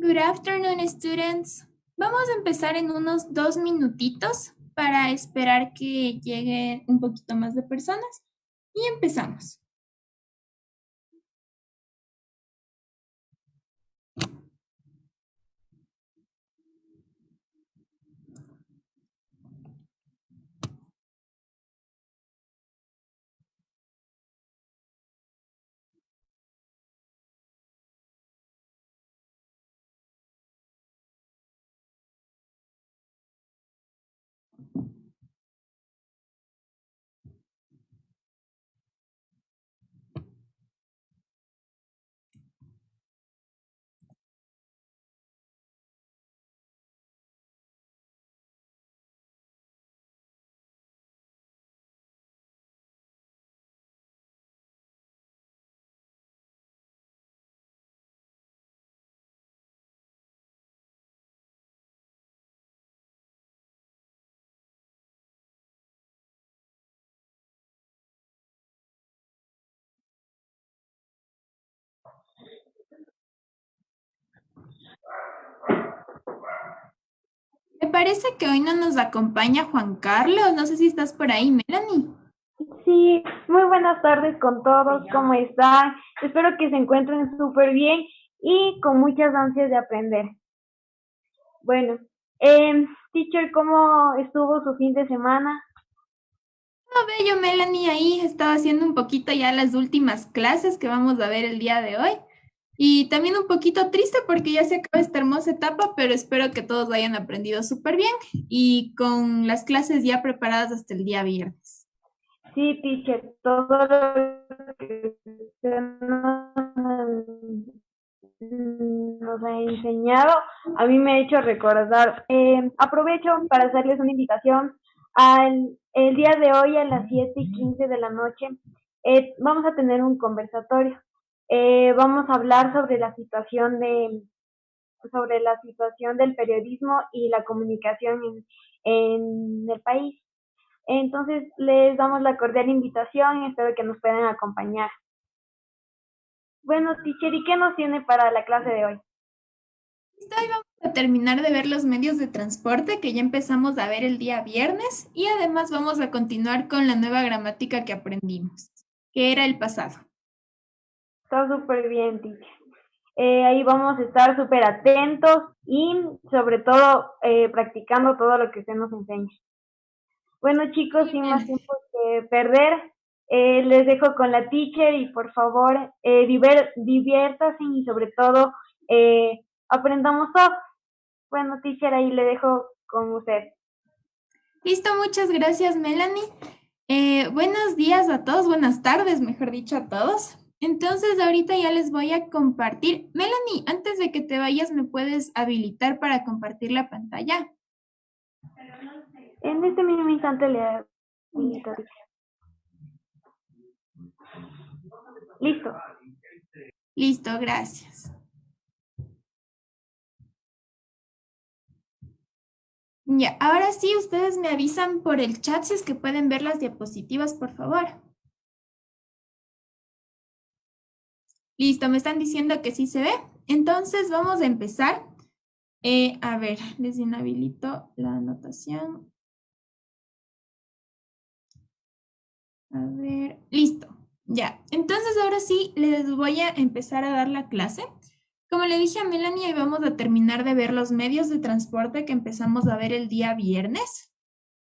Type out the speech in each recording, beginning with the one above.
Good afternoon, students. Vamos a empezar en unos 2 minutitos para esperar que lleguen un poquito más de personas y empezamos. Me parece que hoy no nos acompaña Juan Carlos. No sé si estás por ahí, Melanie. Sí, muy buenas tardes con todos, ¿cómo están? Espero que se encuentren súper bien y con muchas ansias de aprender. Bueno, teacher, ¿cómo estuvo su fin de semana? Todo bello, Melanie, ahí estaba haciendo un poquito ya las últimas clases que vamos a ver el día de hoy. Y también un poquito triste porque ya se acaba esta hermosa etapa, pero espero que todos hayan aprendido súper bien y con las clases ya preparadas hasta el día viernes. Sí, teacher, todo lo que usted nos ha enseñado, a mí me ha hecho recordar. Aprovecho para hacerles una invitación el día de hoy a las 7:15 de la noche. Vamos a tener un conversatorio. Vamos a hablar sobre la situación del periodismo y la comunicación en el país. Entonces, les damos la cordial invitación y espero que nos puedan acompañar. Bueno, teacher, ¿y qué nos tiene para la clase de hoy? Listo, hoy vamos a terminar de ver los medios de transporte que ya empezamos a ver el día viernes y además vamos a continuar con la nueva gramática que aprendimos, que era el pasado. Está súper bien, teacher. Ahí vamos a estar súper atentos y sobre todo practicando todo lo que usted nos enseña. Bueno, chicos, Sí, sin más Melanie. tiempo que perder, les dejo con la teacher y por favor diviértanse y sobre todo aprendamos todo. Bueno, teacher, ahí le dejo con usted. Listo, muchas gracias, Melanie. Buenos días a todos, buenas tardes, mejor dicho, a todos. Entonces, ahorita ya les voy a compartir. Melanie, antes de que te vayas, ¿me puedes habilitar para compartir la pantalla? En este mismo instante le habilito, Ya. teacher. Listo. Listo, gracias. Ya, ahora sí, ustedes me avisan por el chat si es que pueden ver las diapositivas, por favor. Listo, me están diciendo que sí se ve. Entonces, vamos a empezar. A ver, les inhabilito la anotación. A ver, listo. Ya, entonces ahora sí les voy a empezar a dar la clase. Como le dije a Melanie, hoy vamos a terminar de ver los medios de transporte que empezamos a ver el día viernes.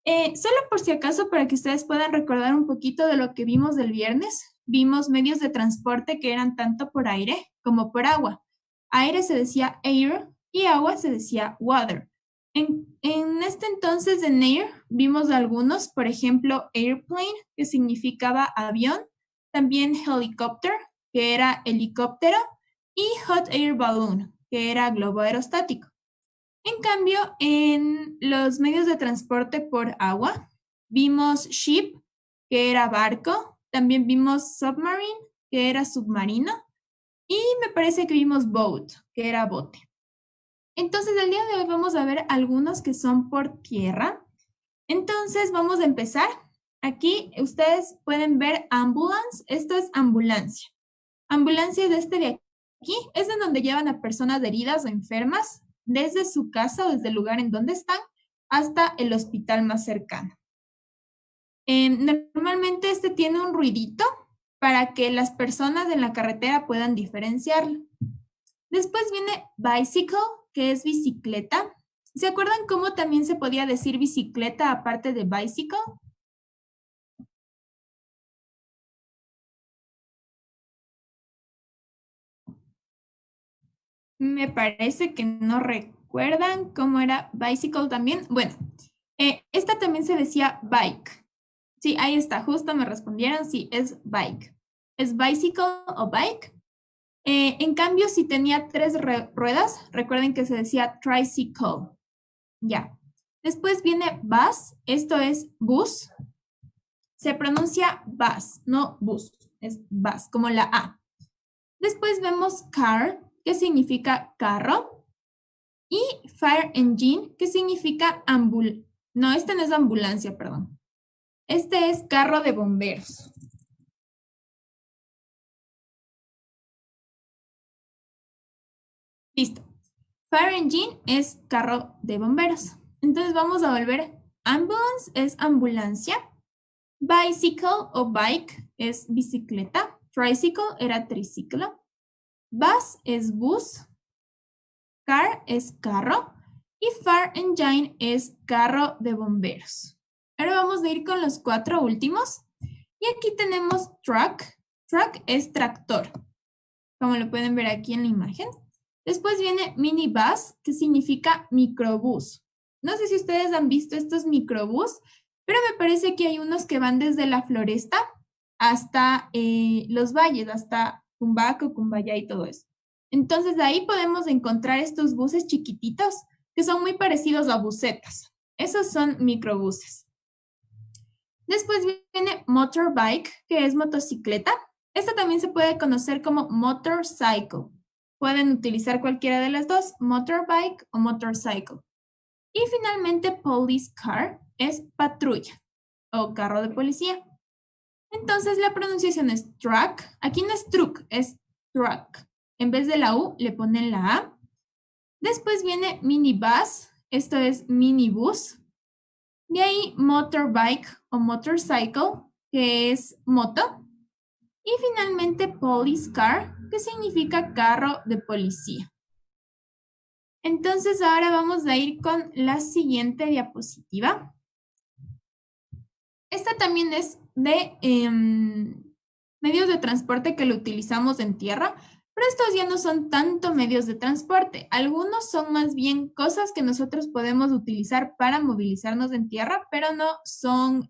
Solo por si acaso, para que ustedes puedan recordar un poquito de lo que vimos del viernes, vimos medios de transporte que eran tanto por aire como por agua. Aire se decía air y agua se decía water. En este entonces en air vimos algunos, por ejemplo, airplane, que significaba avión, también helicopter, que era helicóptero, y hot air balloon, que era globo aerostático. En cambio, en los medios de transporte por agua, vimos ship, que era barco, también vimos submarine, que era submarino, y me parece que vimos boat, que era bote. Entonces, el día de hoy vamos a ver algunos que son por tierra. Entonces, vamos a empezar. Aquí ustedes pueden ver ambulance, esto es ambulancia. Ambulancia es este de aquí es en donde llevan a personas heridas o enfermas desde su casa o desde el lugar en donde están hasta el hospital más cercano. Normalmente este tiene un ruidito para que las personas en la carretera puedan diferenciarlo. Después viene bicycle, que es bicicleta. ¿Se acuerdan cómo también se podía decir bicicleta aparte de bicycle? Me parece que no recuerdan cómo era bicycle también. Bueno, esta también se decía bike. Sí, ahí está, justo me respondieron, sí, es bike. Es bicycle o bike. En cambio, si tenía 3 ruedas, recuerden que se decía tricycle. Ya. Después viene bus, esto es bus. Se pronuncia bus, no bus, es bus, como la A. Después vemos car, que significa carro. Y fire engine, que significa no, este no es ambulancia, perdón. Este es carro de bomberos. Listo. Fire engine es carro de bomberos. Entonces vamos a volver. Ambulance es ambulancia. Bicycle o bike es bicicleta. Tricycle era triciclo. Bus es bus. Car es carro. Y fire engine es carro de bomberos. Ahora vamos a ir con los 4 últimos. Y aquí tenemos truck. Truck es tractor, como lo pueden ver aquí en la imagen. Después viene minibus, que significa microbús. No sé si ustedes han visto estos microbús, pero me parece que hay unos que van desde la Floresta hasta los valles, hasta Cumbaco, Cumbayá y todo eso. Entonces, de ahí podemos encontrar estos buses chiquititos que son muy parecidos a busetas. Esos son microbuses. Después viene motorbike, que es motocicleta. Esta también se puede conocer como motorcycle. Pueden utilizar cualquiera de las dos, motorbike o motorcycle. Y finalmente, police car es patrulla o carro de policía. Entonces, la pronunciación es truck. Aquí no es truck, es truck. En vez de la U, le ponen la A. Después viene minibus. Esto es minibus. De ahí, motorbike o motorcycle, que es moto. Y finalmente, police car, que significa carro de policía. Entonces, ahora vamos a ir con la siguiente diapositiva. Esta también es de medios de transporte que lo utilizamos en tierra, pero estos ya no son tanto medios de transporte. Algunos son más bien cosas que nosotros podemos utilizar para movilizarnos en tierra, pero no son,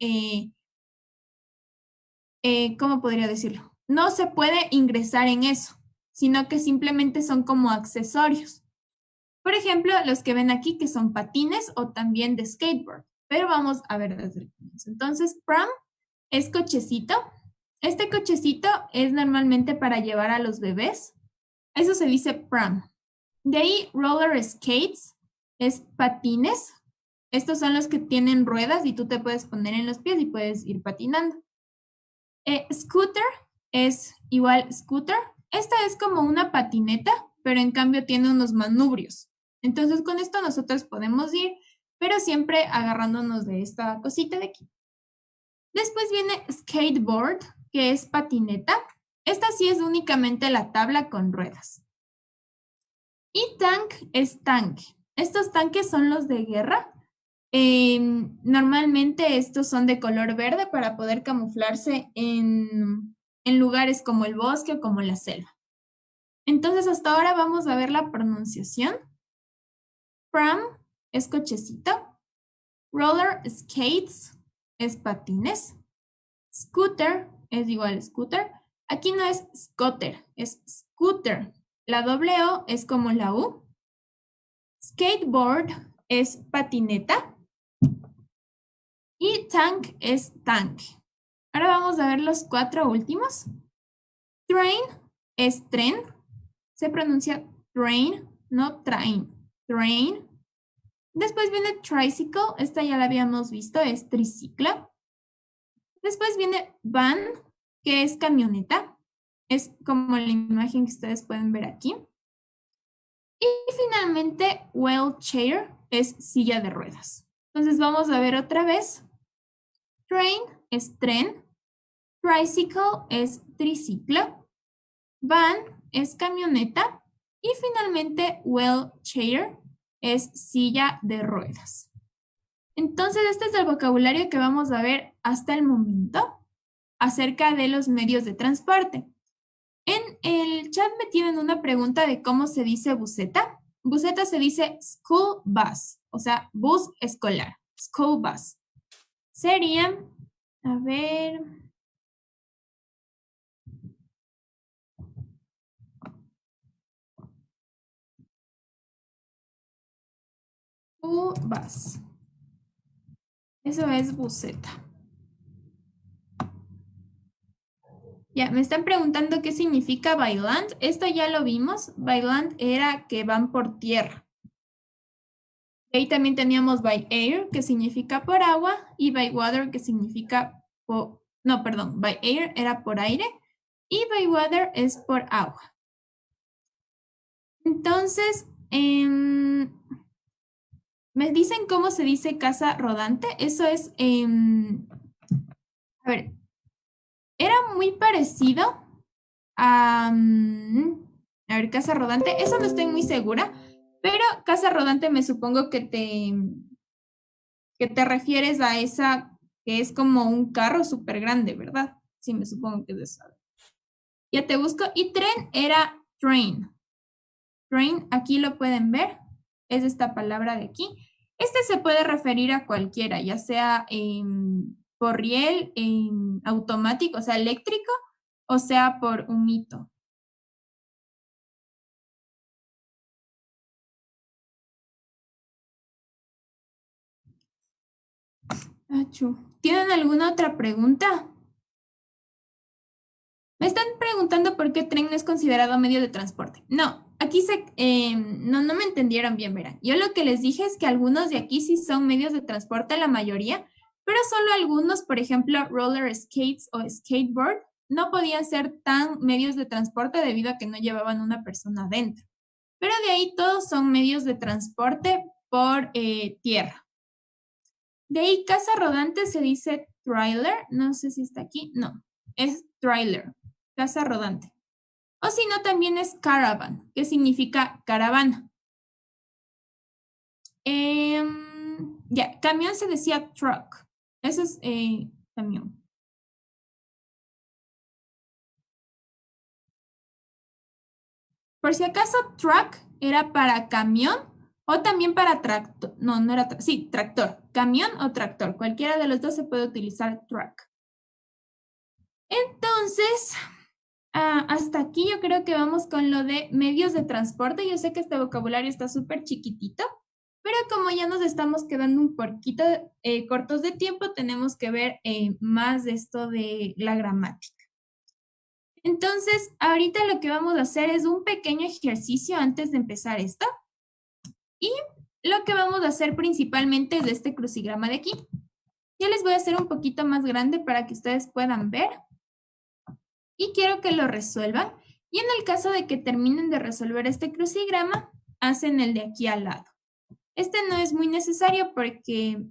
¿cómo podría decirlo? No se puede ingresar en eso, sino que simplemente son como accesorios. Por ejemplo, los que ven aquí que son patines o también de skateboard, pero vamos a ver desde el comienzo. Entonces, pram es cochecito. Este cochecito es normalmente para llevar a los bebés. Eso se dice pram. De ahí, roller skates es patines. Estos son los que tienen ruedas y tú te puedes poner en los pies y puedes ir patinando. Scooter es igual scooter. Esta es como una patineta, pero en cambio tiene unos manubrios. Entonces con esto nosotros podemos ir, pero siempre agarrándonos de esta cosita de aquí. Después viene skateboard, que es patineta. Esta sí es únicamente la tabla con ruedas. Y tank es tanque. Estos tanques son los de guerra. Normalmente estos son de color verde para poder camuflarse en lugares como el bosque o como la selva. Entonces hasta ahora vamos a ver la pronunciación. Pram es cochecito. Roller skates es patines. Scooter es igual a scooter. Aquí no es scooter, es scooter. La doble O es como la U. Skateboard es patineta. Y tank es tanque. Ahora vamos a ver los 4 últimos. Train es tren. Se pronuncia train, no train. Train. Después viene tricycle. Esta ya la habíamos visto, es triciclo. Después viene van, que es camioneta. Es como la imagen que ustedes pueden ver aquí. Y finalmente, wheelchair es silla de ruedas. Entonces vamos a ver otra vez. Train es tren. Tricycle es triciclo. Van es camioneta. Y finalmente, wheelchair es silla de ruedas. Entonces, este es el vocabulario que vamos a ver hasta el momento acerca de los medios de transporte. En el chat me tienen una pregunta de cómo se dice buseta. Buseta se dice school bus, o sea, bus escolar, school bus. Sería, a ver, school bus. Eso es buseta. Ya, me están preguntando qué significa by land. Esto ya lo vimos. By land era que van por tierra. Ahí también teníamos by air, que significa por agua, y by water, que significa por... No, perdón, by air era por aire, y by water es por agua. Entonces, me dicen cómo se dice casa rodante. Eso es, a ver, era muy parecido a ver, casa rodante. Eso no estoy muy segura, pero casa rodante me supongo que te refieres a esa que es como un carro súper grande, ¿verdad? Sí, me supongo que es eso. Ya te busco. Y tren era train. Train, aquí lo pueden ver. Es esta palabra de aquí. Este se puede referir a cualquiera, ya sea por riel, automático, o sea, eléctrico, o sea, por un hito. Achu. ¿Tienen alguna otra pregunta? Me están preguntando por qué tren no es considerado medio de transporte. No, aquí no me entendieron bien, verán. Yo lo que les dije es que algunos de aquí sí son medios de transporte, la mayoría, pero solo algunos, por ejemplo, roller skates o skateboard, no podían ser tan medios de transporte debido a que no llevaban una persona adentro. Pero de ahí todos son medios de transporte por tierra. De ahí casa rodante se dice trailer, no sé si está aquí, no, es trailer, casa rodante. O si no, también es caravan, que significa caravana. Ya, camión se decía truck, eso es camión. Por si acaso, truck era para camión o también para tractor. No, no era, sí, tractor. Camión o tractor. Cualquiera de los dos se puede utilizar truck. Entonces, hasta aquí yo creo que vamos con lo de medios de transporte. Yo sé que este vocabulario está súper chiquitito, pero como ya nos estamos quedando un poquito cortos de tiempo, tenemos que ver más de esto de la gramática. Entonces, ahorita lo que vamos a hacer es un pequeño ejercicio antes de empezar esto. Y lo que vamos a hacer principalmente es este crucigrama de aquí. Ya les voy a hacer un poquito más grande para que ustedes puedan ver. Y quiero que lo resuelvan. Y en el caso de que terminen de resolver este crucigrama, hacen el de aquí al lado. Este no es muy necesario porque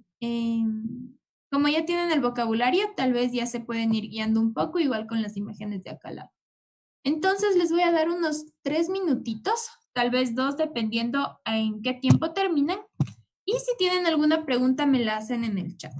como ya tienen el vocabulario, tal vez ya se pueden ir guiando un poco, igual con las imágenes de acá al lado. Entonces les voy a dar unos 3 minutitos, tal vez 2, dependiendo en qué tiempo terminen. Y si tienen alguna pregunta, me la hacen en el chat.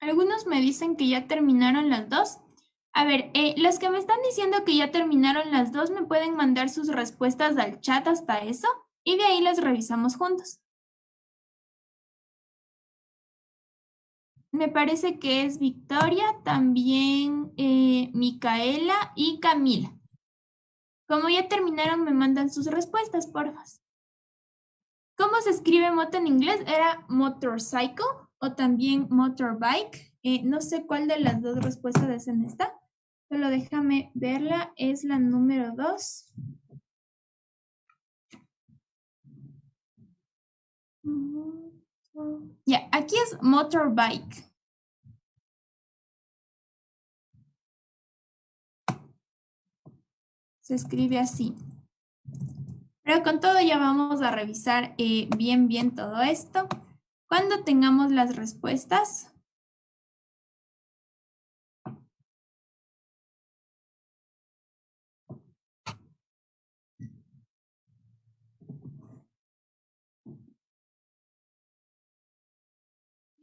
Algunos me dicen que ya terminaron las dos. A ver, los que me están diciendo que ya terminaron las dos me pueden mandar sus respuestas al chat hasta eso y de ahí las revisamos juntos. Me parece que es Victoria, también Micaela y Camila. Como ya terminaron, me mandan sus respuestas, porfa. ¿Cómo se escribe moto en inglés? ¿Era motorcycle o también motorbike? No sé cuál de las dos respuestas es en esta. Solo déjame verla. Es la número 2. Ya, aquí es motorbike. Se escribe así. Pero con todo ya vamos a revisar bien todo esto. Cuando tengamos las respuestas,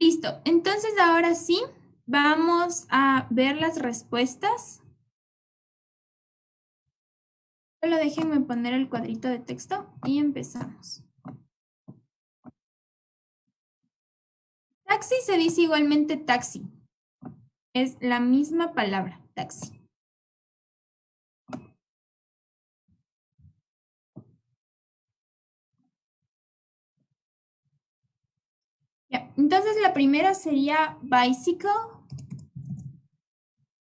listo. Entonces ahora sí, vamos a ver las respuestas. Solo déjenme poner el cuadrito de texto y empezamos. Taxi se dice igualmente taxi. Es la misma palabra, taxi. Ya, entonces la primera sería bicycle.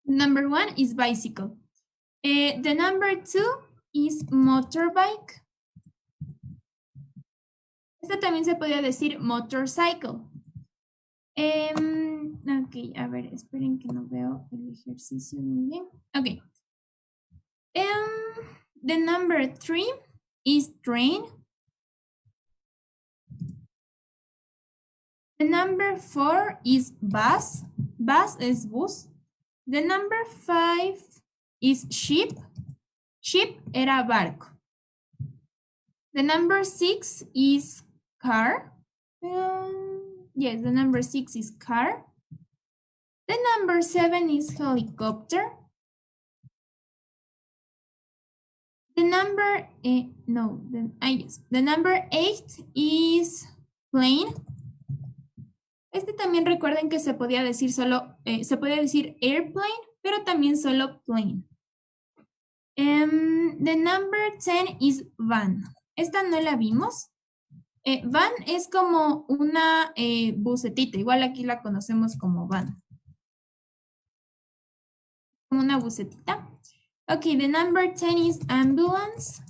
Number 1 is bicycle. The number 2 is motorbike. Este también se podría decir motorcycle. Ok, a ver, esperen que no veo el ejercicio muy bien. Ok. The number 3 is train. The number 4 is bus. Bus is bus. The number 5 is ship. Ship era barco. The number 6 is car. Yes, the number 6 is car. The number 7 is helicopter. The number, yes. The number 8 is plane. Este también recuerden que se podía decir solo, se podía decir airplane, pero también solo plane. The number 10 is van. Esta no la vimos. Van es como una bucetita, igual aquí la conocemos como van. Como una bucetita. Okay, the number 10 is ambulance.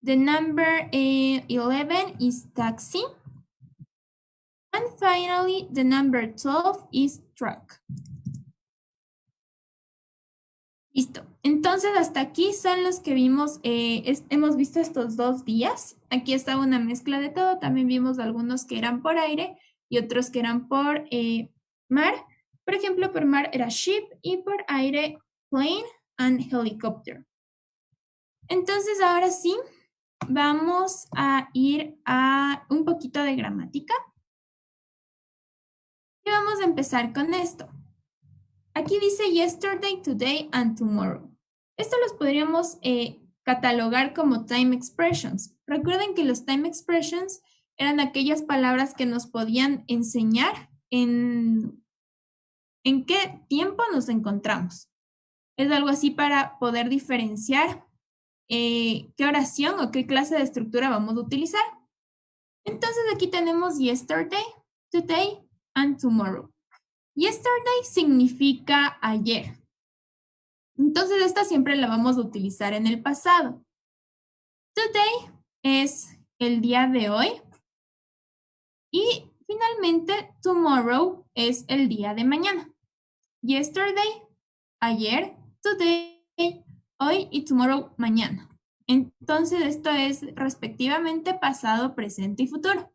The number 11 is taxi. And finally, the number 12 is truck. Listo. Entonces, hasta aquí son los que vimos, hemos visto estos 2 días. Aquí estaba una mezcla de todo. También vimos algunos que eran por aire y otros que eran por mar. Por ejemplo, por mar era ship y por aire plane and helicopter. Entonces, ahora sí, vamos a ir a un poquito de gramática. Y vamos a empezar con esto. Aquí dice yesterday, today, and tomorrow. Esto los podríamos catalogar como time expressions. Recuerden que los time expressions eran aquellas palabras que nos podían enseñar en qué tiempo nos encontramos. Es algo así para poder diferenciar qué oración o qué clase de estructura vamos a utilizar. Entonces aquí tenemos yesterday, today, and tomorrow. Yesterday significa ayer. Entonces esta siempre la vamos a utilizar en el pasado. Today es el día de hoy. Y finalmente tomorrow es el día de mañana. Yesterday, ayer, today, hoy y tomorrow, mañana. Entonces esto es respectivamente pasado, presente y futuro.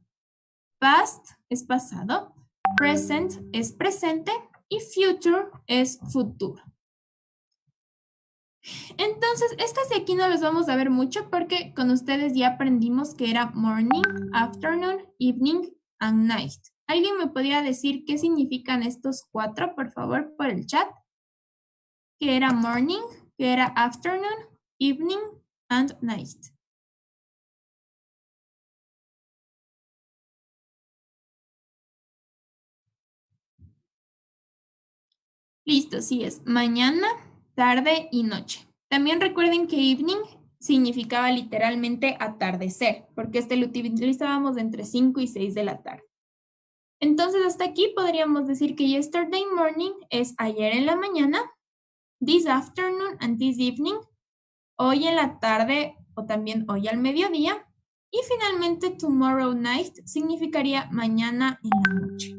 Past es pasado. Present es presente y future es futuro. Entonces, estas de aquí no las vamos a ver mucho porque con ustedes ya aprendimos que era morning, afternoon, evening and night. ¿Alguien me podría decir qué significan estos 4, por favor, por el chat? Que era morning, que era afternoon, evening, and night. Listo, sí es mañana, tarde y noche. También recuerden que evening significaba literalmente atardecer, porque lo utilizábamos entre 5 y 6 de la tarde. Entonces, hasta aquí podríamos decir que yesterday morning es ayer en la mañana, this afternoon and this evening, hoy en la tarde o también hoy al mediodía, y finalmente tomorrow night significaría mañana en la noche.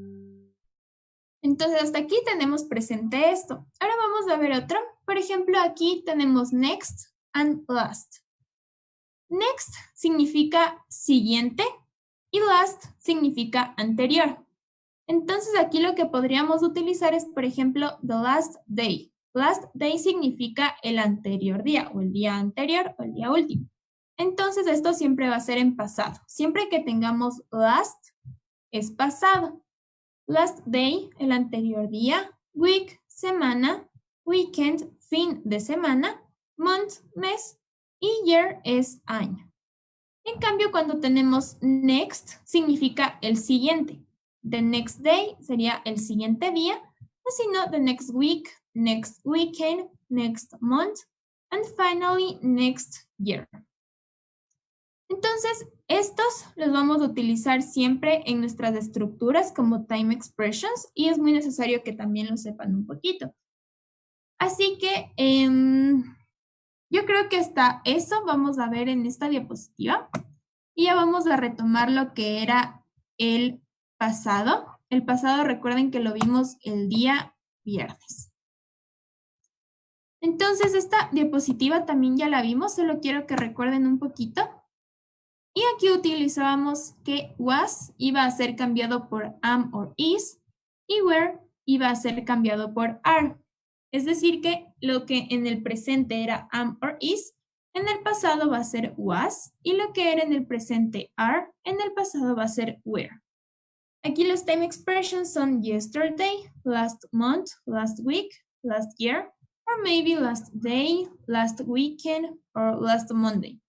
Entonces, hasta aquí tenemos presente esto. Ahora vamos a ver otro. Por ejemplo, aquí tenemos next and last. Next significa siguiente y last significa anterior. Entonces, aquí lo que podríamos utilizar es, por ejemplo, the last day. Last day significa el anterior día, o el día anterior, o el día último. Entonces, esto siempre va a ser en pasado. Siempre que tengamos last, es pasado. Last day, el anterior día. Week, semana. Weekend, fin de semana. Month, mes. Y year es año. En cambio, cuando tenemos next, significa el siguiente. The next day sería el siguiente día, o si no, the next week, next weekend, next month, and finally, next year. Entonces, estos los vamos a utilizar siempre en nuestras estructuras como time expressions y es muy necesario que también lo sepan un poquito. Así que yo creo que hasta eso vamos a ver en esta diapositiva y ya vamos a retomar lo que era el pasado. El pasado, recuerden que lo vimos el día viernes. Entonces, esta diapositiva también ya la vimos, solo quiero que recuerden un poquito. Y aquí utilizábamos que was iba a ser cambiado por am or is y were iba a ser cambiado por are. Es decir, que lo que en el presente era am or is, en el pasado va a ser was y lo que era en el presente are, en el pasado va a ser were. Aquí los time expressions son yesterday, last month, last week, last year, or maybe last day, last weekend, or last Monday.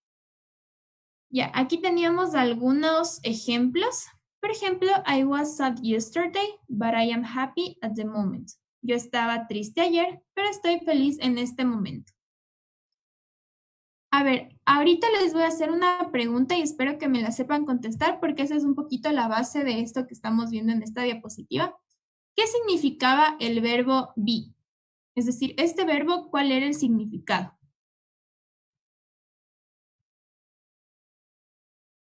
Ya, aquí teníamos algunos ejemplos. Por ejemplo, I was sad yesterday, but I am happy at the moment. Yo estaba triste ayer, pero estoy feliz en este momento. A ver, ahorita les voy a hacer una pregunta y espero que me la sepan contestar porque esa es un poquito la base de esto que estamos viendo en esta diapositiva. ¿Qué significaba el verbo be? Es decir, este verbo, ¿cuál era el significado?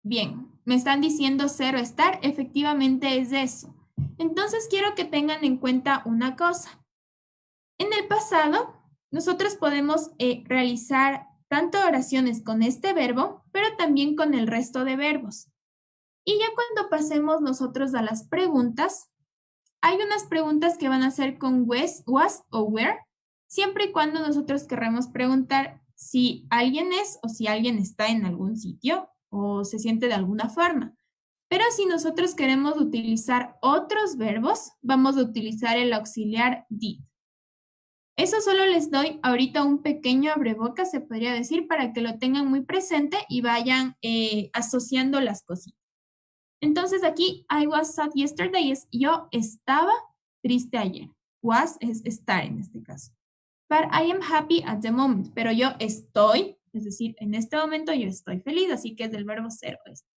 Bien, me están diciendo ser o estar, efectivamente es eso. Entonces quiero que tengan en cuenta una cosa. En el pasado, nosotros podemos realizar tanto oraciones con este verbo, pero también con el resto de verbos. Y ya cuando pasemos nosotros a las preguntas, hay unas preguntas que van a ser con was o were, siempre y cuando nosotros querramos preguntar si alguien es o si alguien está en algún sitio o se siente de alguna forma. Pero si nosotros queremos utilizar otros verbos, vamos a utilizar el auxiliar did. Eso solo les doy ahorita un pequeño abrebocas, se podría decir, para que lo tengan muy presente y vayan asociando las cositas. Entonces aquí, I was sad yesterday es yo estaba triste ayer. Was es estar en este caso. But I am happy at the moment. Pero yo estoy, es decir, en este momento yo estoy feliz, así que es del verbo ser o estar.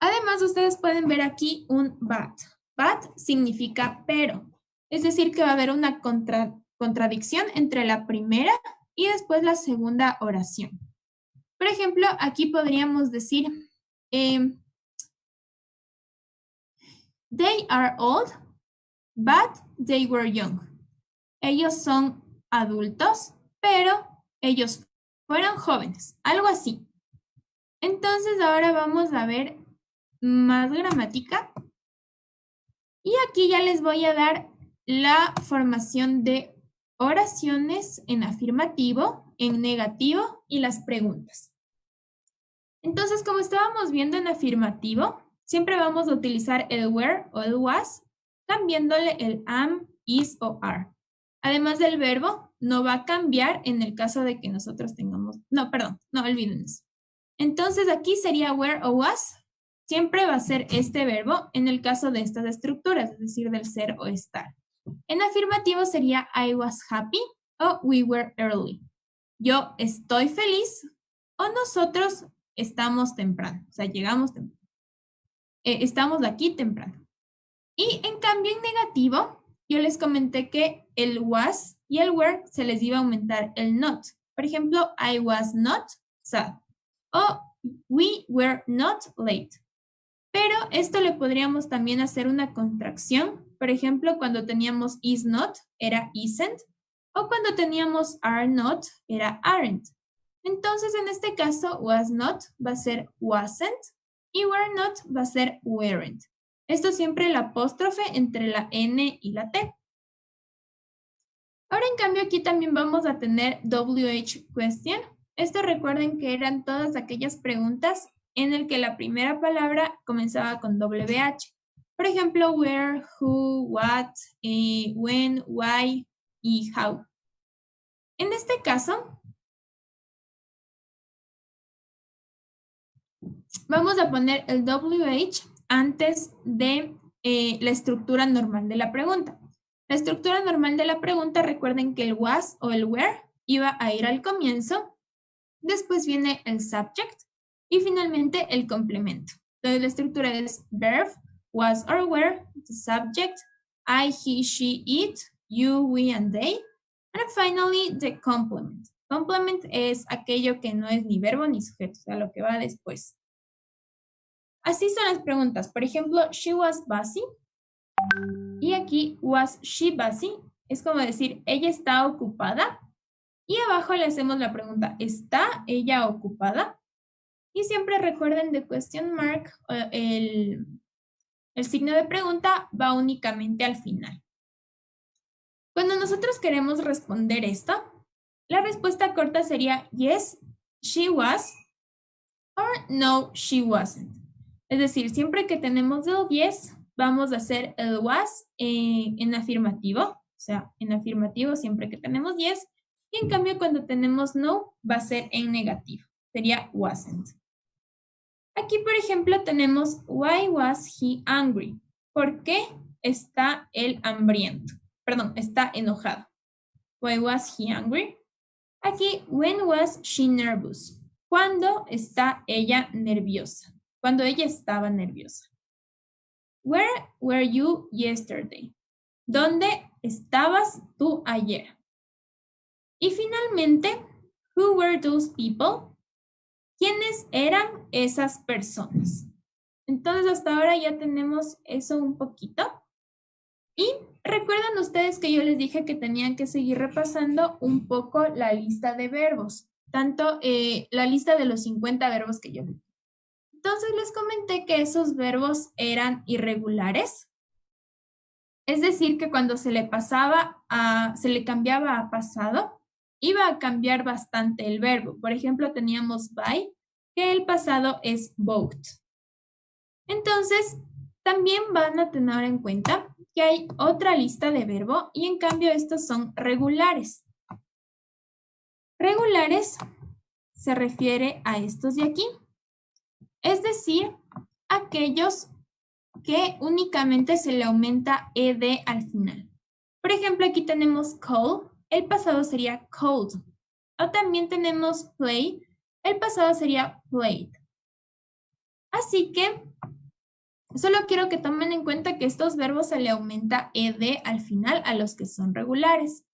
Además, ustedes pueden ver aquí un but. But significa pero. Es decir, que va a haber una contradicción entre la primera y después la segunda oración. Por ejemplo, aquí podríamos decir, they are old, but they were young. Ellos son adultos, pero ellos fueron jóvenes. Algo así. Entonces, ahora vamos a ver más gramática. Y aquí ya les voy a dar la formación de oraciones en afirmativo, en negativo y las preguntas. Entonces, como estábamos viendo en afirmativo, siempre vamos a utilizar el were o el was, cambiándole el am, is o are. Además del verbo, no va a cambiar en el caso de que nosotros tengamos... No, perdón, no olviden eso. Entonces aquí sería were o was. Siempre va a ser este verbo en el caso de estas estructuras, es decir, del ser o estar. En afirmativo sería I was happy o we were early. Yo estoy feliz o nosotros estamos temprano. O sea, llegamos temprano. Estamos aquí temprano. Y en cambio en negativo, yo les comenté que el was y el were se les iba a aumentar el not. Por ejemplo, I was not sad. O we were not late. Pero esto le podríamos también hacer una contracción. Por ejemplo, cuando teníamos is not, era isn't. O cuando teníamos are not, era aren't. Entonces, en este caso, was not va a ser wasn't y were not va a ser weren't. Esto siempre el apóstrofe entre la N y la T. Ahora, en cambio, aquí también vamos a tener WH question. Esto recuerden que eran todas aquellas preguntas en el que la primera palabra comenzaba con WH. Por ejemplo, where, who, what, when, why y how. En este caso, vamos a poner el WH antes de la estructura normal de la pregunta. La estructura normal de la pregunta, recuerden que el was o el were iba a ir al comienzo, después viene el subject y finalmente el complemento. Entonces la estructura es verb, was or were, the subject, I, he, she, it, you, we, and they, and finally the complement. Complement es aquello que no es ni verbo ni sujeto, o sea, lo que va después. Así son las preguntas. Por ejemplo, she was busy. Y aquí, was she busy? Es como decir, ella está ocupada. Y abajo le hacemos la pregunta, ¿está ella ocupada? Y siempre recuerden de question mark, el signo de pregunta va únicamente al final. Cuando nosotros queremos responder esto, la respuesta corta sería yes, she was, or no, she wasn't. Es decir, siempre que tenemos el yes, vamos a hacer el was en afirmativo. O sea, en afirmativo siempre que tenemos yes. Y en cambio, cuando tenemos no, va a ser en negativo. Sería wasn't. Aquí, por ejemplo, tenemos why was he angry? ¿Por qué está él hambriento? Perdón, está enojado. Why was he angry? Aquí, when was she nervous? ¿Cuándo está ella nerviosa? Cuando ella estaba nerviosa. Where were you yesterday? ¿Dónde estabas tú ayer? Y finalmente, who were those people? ¿Quiénes eran esas personas? Entonces, hasta ahora ya tenemos eso un poquito. Y recuerdan ustedes que yo les dije que tenían que seguir repasando un poco la lista de verbos. Tanto la lista de los 50 verbos que yo les dije. Entonces les comenté que esos verbos eran irregulares. Es decir, que cuando se le cambiaba a pasado, iba a cambiar bastante el verbo. Por ejemplo, teníamos by, que el pasado es bought. Entonces, también van a tener en cuenta que hay otra lista de verbo y en cambio estos son regulares. Regulares se refiere a estos de aquí. Es decir, aquellos que únicamente se le aumenta ed al final. Por ejemplo, aquí tenemos call, el pasado sería called. O también tenemos play, el pasado sería played. Así que solo quiero que tomen en cuenta que estos verbos se le aumenta ed al final a los que son regulares.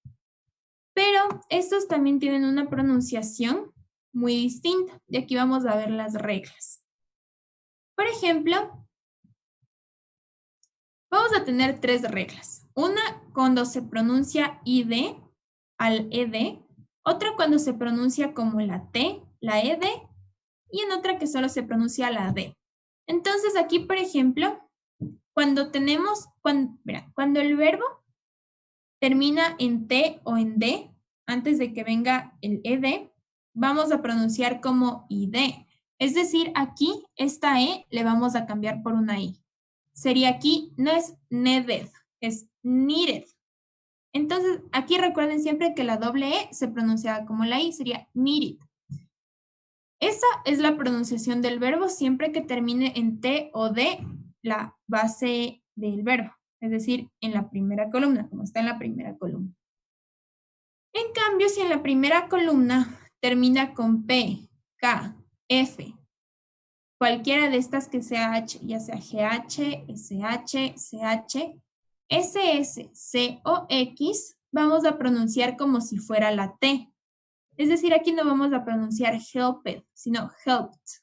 Pero estos también tienen una pronunciación muy distinta. Y aquí vamos a ver las reglas. Por ejemplo, vamos a tener 3 reglas. Una cuando se pronuncia id al ed, otra cuando se pronuncia como la t, la ed, y en otra que solo se pronuncia la d. Entonces aquí, por ejemplo, cuando el verbo termina en t o en d, antes de que venga el ed, vamos a pronunciar como id. Es decir, aquí esta E le vamos a cambiar por una I. Sería aquí, no es needed, es needed. Entonces, aquí recuerden siempre que la doble E se pronunciaba como la I, sería needed. Esa es la pronunciación del verbo siempre que termine en T o D, la base del verbo, es decir, en la primera columna, como está en la primera columna. En cambio, si en la primera columna termina con P, K, F, cualquiera de estas que sea H, ya sea GH, SH, CH, SS, C o X, vamos a pronunciar como si fuera la T. Es decir, aquí no vamos a pronunciar helped, sino helped,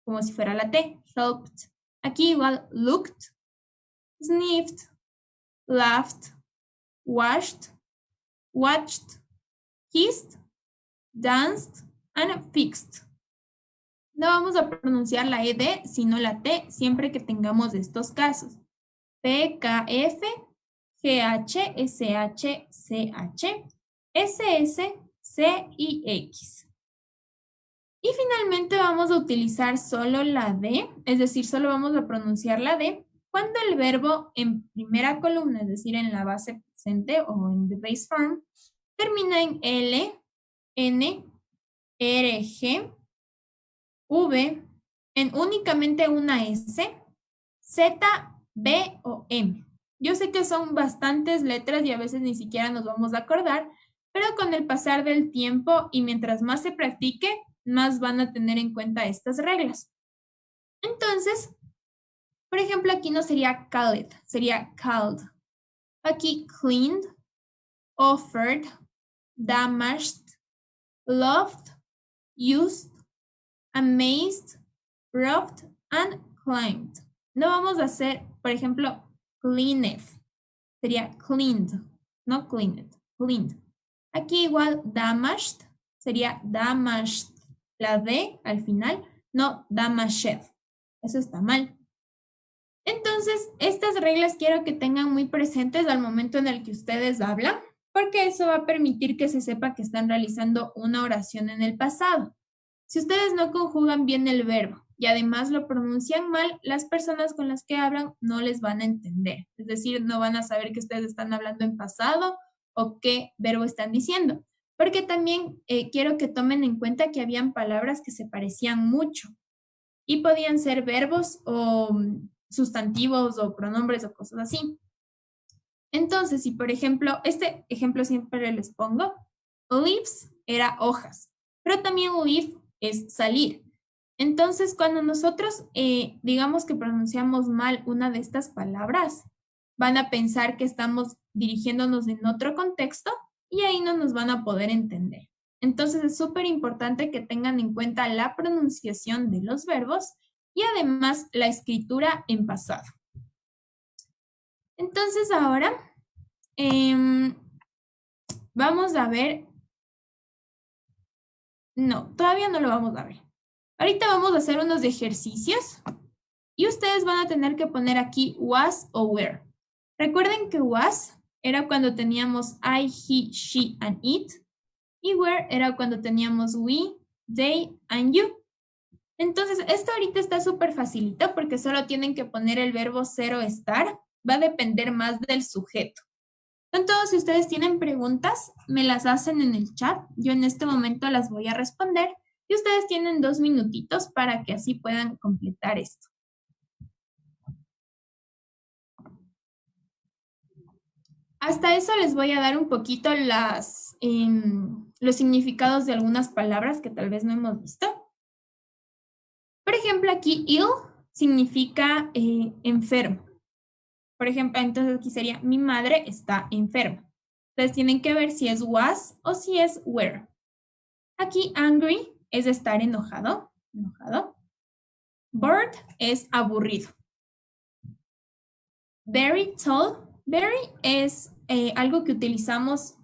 como si fuera la T, helped. Aquí igual looked, sniffed, laughed, washed, watched, kissed, danced, and fixed. No vamos a pronunciar la ED, sino la T, siempre que tengamos estos casos. P, K, F, GH, SH, CH, SS, C y X. Y finalmente vamos a utilizar solo la D, es decir, solo vamos a pronunciar la D cuando el verbo en primera columna, es decir, en la base presente o en the base form, termina en L, N, R, G, V, en únicamente una S, Z, B o M. Yo sé que son bastantes letras y a veces ni siquiera nos vamos a acordar, pero con el pasar del tiempo y mientras más se practique, más van a tener en cuenta estas reglas. Entonces, por ejemplo, aquí no sería called, sería called. Aquí cleaned, offered, damaged, loved, used, amazed, rubbed, and climbed. No vamos a hacer, por ejemplo, cleaned. Sería cleaned, no cleaned, cleaned. Aquí igual damaged, sería damaged. La D al final, no damaged. Eso está mal. Entonces, estas reglas quiero que tengan muy presentes al momento en el que ustedes hablan, porque eso va a permitir que se sepa que están realizando una oración en el pasado. Si ustedes no conjugan bien el verbo y además lo pronuncian mal, las personas con las que hablan no les van a entender. Es decir, no van a saber que ustedes están hablando en pasado o qué verbo están diciendo. Porque también quiero que tomen en cuenta que habían palabras que se parecían mucho y podían ser verbos o sustantivos o pronombres o cosas así. Entonces, si por ejemplo, este ejemplo siempre les pongo, leaves era hojas, pero también leave es salir. Entonces, cuando nosotros digamos que pronunciamos mal una de estas palabras, van a pensar que estamos dirigiéndonos en otro contexto y ahí no nos van a poder entender. Entonces, es súper importante que tengan en cuenta la pronunciación de los verbos y además la escritura en pasado. Entonces, ahora vamos a ver. No, todavía no lo vamos a ver. Ahorita vamos a hacer unos ejercicios y ustedes van a tener que poner aquí was o were. Recuerden que was era cuando teníamos I, he, she, and it. Y were era cuando teníamos we, they, and you. Entonces, esto ahorita está súper facilito porque solo tienen que poner el verbo ser o estar. Va a depender más del sujeto. Entonces, si ustedes tienen preguntas, me las hacen en el chat. Yo en este momento las voy a responder y ustedes tienen 2 minutitos para que así puedan completar esto. Hasta eso les voy a dar un poquito los significados de algunas palabras que tal vez no hemos visto. Por ejemplo, aquí ill significa enfermo. Por ejemplo, entonces aquí sería mi madre está enferma. Entonces tienen que ver si es was o si es were. Aquí angry es estar enojado. Bored es aburrido. Very tall. Very es algo que utilizamos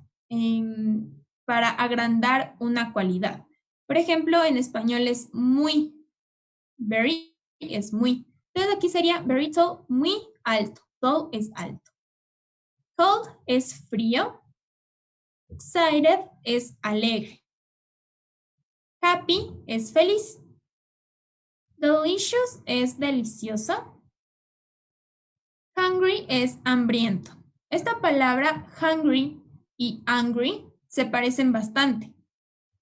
para agrandar una cualidad. Por ejemplo, en español es muy. Very es muy. Entonces aquí sería very tall, muy alto. Tall es alto. Cold es frío. Excited es alegre. Happy es feliz. Delicious es delicioso. Hungry es hambriento. Esta palabra hungry y angry se parecen bastante,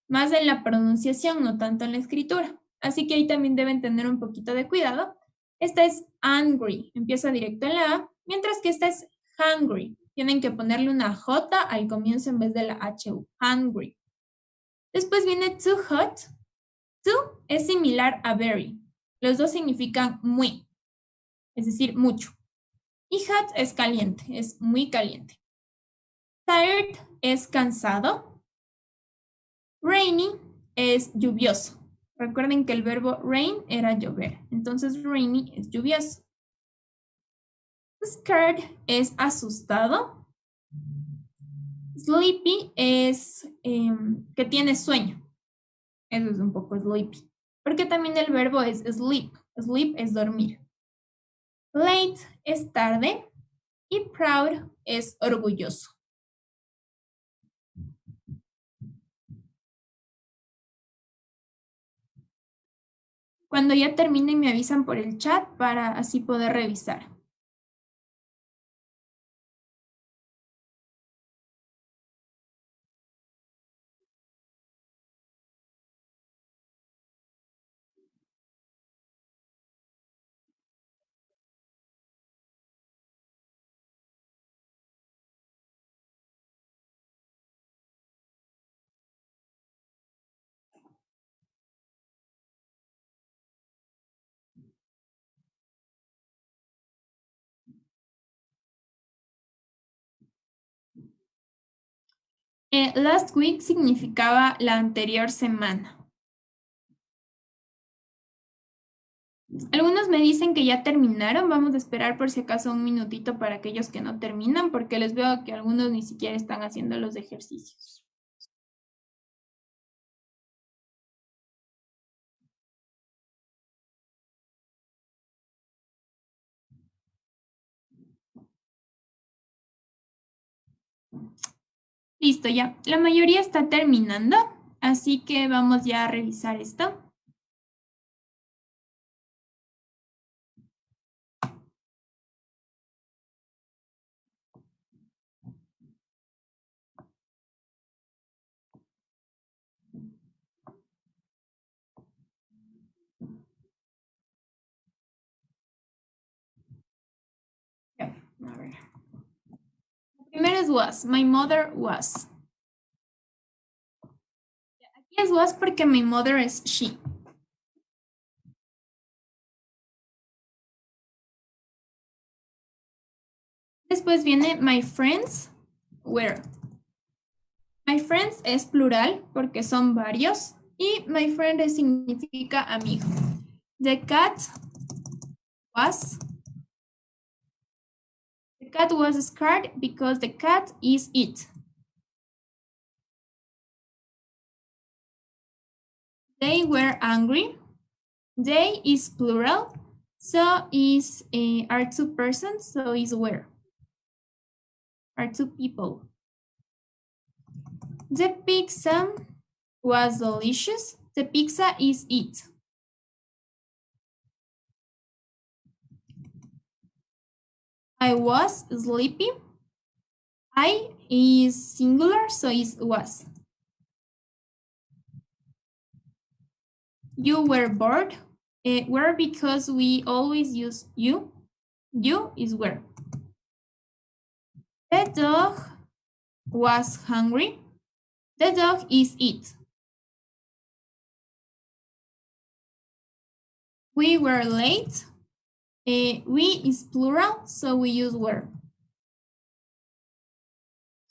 más en la pronunciación, no tanto en la escritura. Así que ahí también deben tener un poquito de cuidado. Esta es angry, empieza directo en la A, mientras que esta es hungry. Tienen que ponerle una J al comienzo en vez de la HU, hungry. Después viene too hot. Too es similar a very. Los dos significan muy, es decir, mucho. Y hot es caliente, es muy caliente. Tired es cansado. Rainy es lluvioso. Recuerden que el verbo rain era llover, entonces rainy es lluvioso. Scared es asustado. Sleepy es que tiene sueño. Eso es un poco sleepy. Porque también el verbo es sleep. Sleep es dormir. Late es tarde y proud es orgulloso. Cuando ya terminen me avisan por el chat para así poder revisar. Last week significaba la anterior semana. Algunos me dicen que ya terminaron. Vamos a esperar por si acaso un minutito para aquellos que no terminan, porque les veo que algunos ni siquiera están haciendo los ejercicios. Listo, ya. La mayoría está terminando, así que vamos ya a revisar esto. Ya, a ver. Primero es was. My mother was. Aquí es was porque my mother es she. Después viene my friends were. My friends es plural porque son varios y my friend significa amigo. The cat was scared because the cat is it. They were angry. They is plural, so is are two persons, so is were. Are two people. The pizza was delicious. The pizza is it. I was sleepy. I is singular, so is was. You were bored. Were because we always use you. You is were. The dog was hungry. The dog is it. We were late. We is plural, so we use were.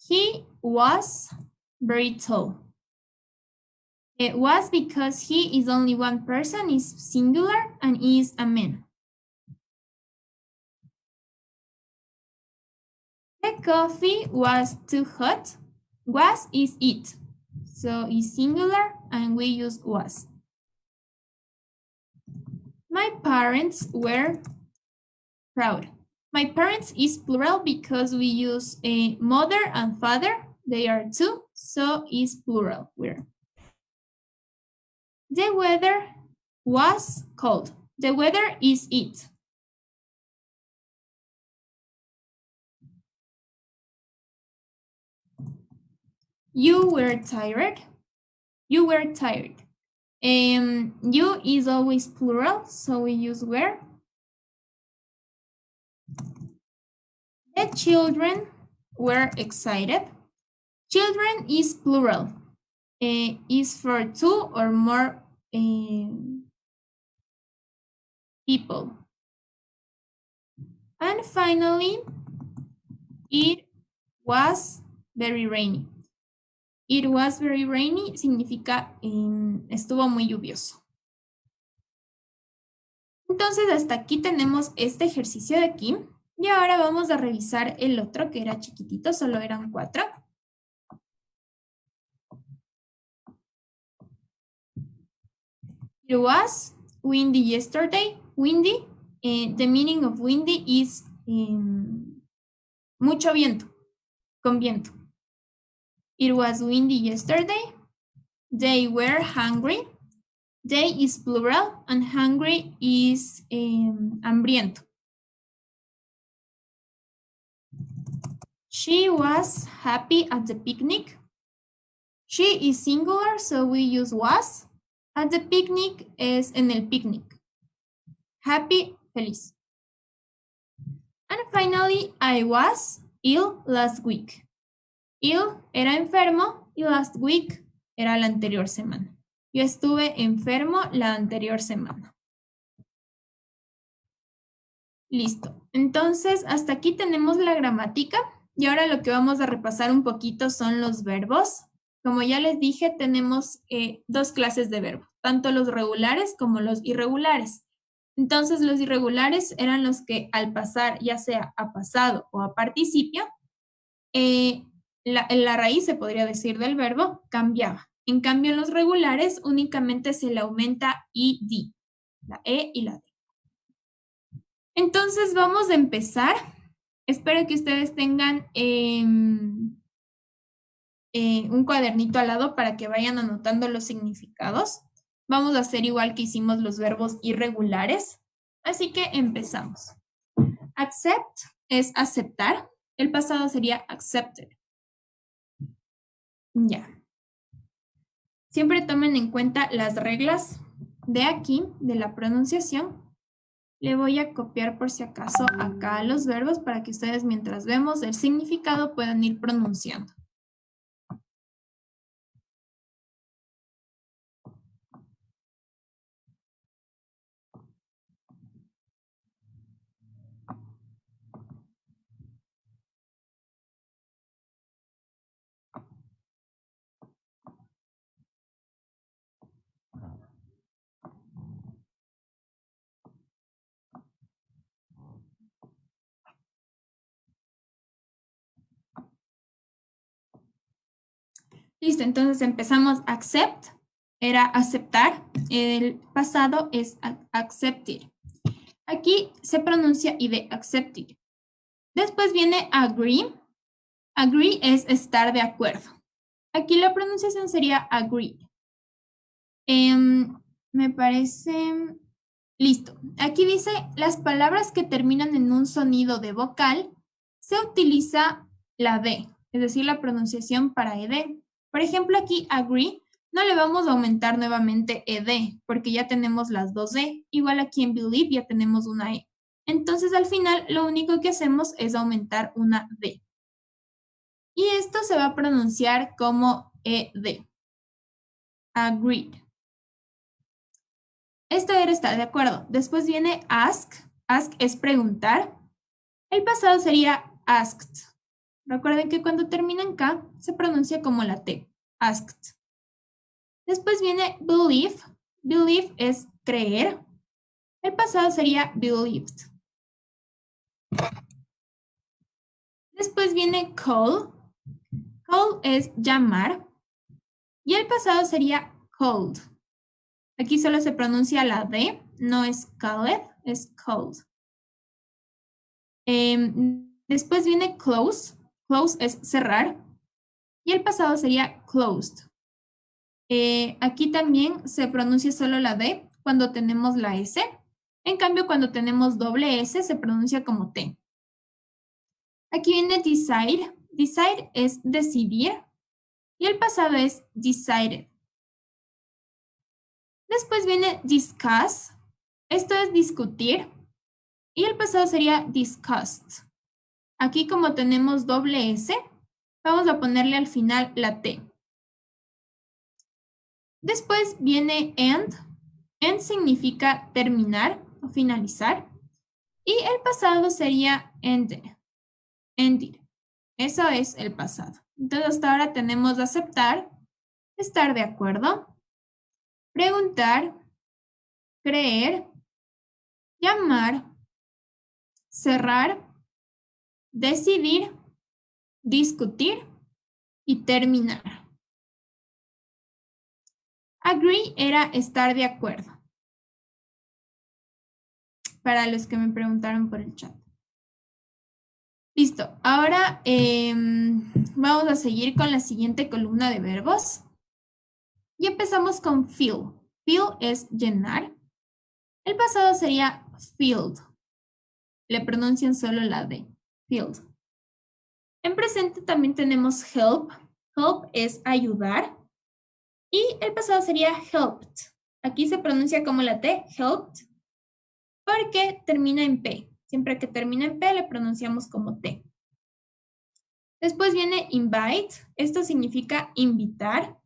He was very tall. It was because he is only one person, is singular, and is a man. The coffee was too hot. Was is it. So is singular, and we use was. My parents were proud. My parents is plural because we use a mother and father. They are two, so is plural. Were. The weather was cold. The weather is it. You were tired. You were tired. You is always plural, so we use were. The children were excited. Children is plural. Is for two or more people. And finally, it was very rainy. It was very rainy significa estuvo muy lluvioso. Entonces hasta aquí tenemos este ejercicio de aquí. Y ahora vamos a revisar el otro que era chiquitito, solo eran 4. It was windy yesterday. Windy, the meaning of windy is mucho viento, con viento. It was windy yesterday. They were hungry. They is plural and hungry is hambriento. She was happy at the picnic. She is singular, so we use was. At the picnic es en el picnic. Happy, feliz. And finally, I was ill last week. Ill era enfermo y last week era la anterior semana. Yo estuve enfermo la anterior semana. Listo. Entonces, hasta aquí tenemos la gramática y ahora lo que vamos a repasar un poquito son los verbos. Como ya les dije, tenemos 2 clases de verbos, tanto los regulares como los irregulares. Entonces, los irregulares eran los que al pasar ya sea a pasado o a participio, la raíz, se podría decir, del verbo cambiaba. En cambio, en los regulares únicamente se le aumenta id, la e y la d. Entonces, vamos a empezar. Espero que ustedes tengan un cuadernito al lado para que vayan anotando los significados. Vamos a hacer igual que hicimos los verbos irregulares. Así que empezamos. Accept es aceptar. El pasado sería accepted. Ya. Siempre tomen en cuenta las reglas de aquí, de la pronunciación. Le voy a copiar por si acaso acá los verbos para que ustedes mientras vemos el significado puedan ir pronunciando. Listo, entonces empezamos. Accept era aceptar. El pasado es accepted. Aquí se pronuncia id, accepted. Después viene agree. Agree es estar de acuerdo. Aquí la pronunciación sería agreed. Me parece... Listo. Aquí dice las palabras que terminan en un sonido de vocal, se utiliza la D, es decir, la pronunciación para ed. Por ejemplo, aquí agree, no le vamos a aumentar nuevamente ed, porque ya tenemos las 2 e. Igual aquí en believe ya tenemos una e. Entonces, al final, lo único que hacemos es aumentar una d. Y esto se va a pronunciar como ed. Agreed. Esto era estar de acuerdo. Después viene ask. Ask es preguntar. El pasado sería asked. Recuerden que cuando termina en K se pronuncia como la T. Asked. Después viene believe. Believe es creer. El pasado sería believed. Después viene call. Call es llamar. Y el pasado sería called. Aquí solo se pronuncia la D, no es called, es called. Después viene close. Close es cerrar. Y el pasado sería closed. Aquí también se pronuncia solo la D, cuando tenemos la S. En cambio, cuando tenemos doble S, se pronuncia como T. Aquí viene decide. Decide es decidir. Y el pasado es decided. Después viene discuss. Esto es discutir. Y el pasado sería discussed. Aquí como tenemos doble S, vamos a ponerle al final la T. Después viene end. End significa terminar o finalizar. Y el pasado sería ended. Ended. Eso es el pasado. Entonces hasta ahora tenemos aceptar, estar de acuerdo, preguntar, creer, llamar, cerrar, decidir, discutir y terminar. Agree era estar de acuerdo. Para los que me preguntaron por el chat. Listo. Ahora vamos a seguir con la siguiente columna de verbos. Y empezamos con fill. Fill es llenar. El pasado sería filled. Le pronuncian solo la D. Filled. En presente también tenemos help. Help es ayudar. Y el pasado sería helped. Aquí se pronuncia como la T, helped, porque termina en P. Siempre que termina en P le pronunciamos como T. Después viene invite. Esto significa invitar.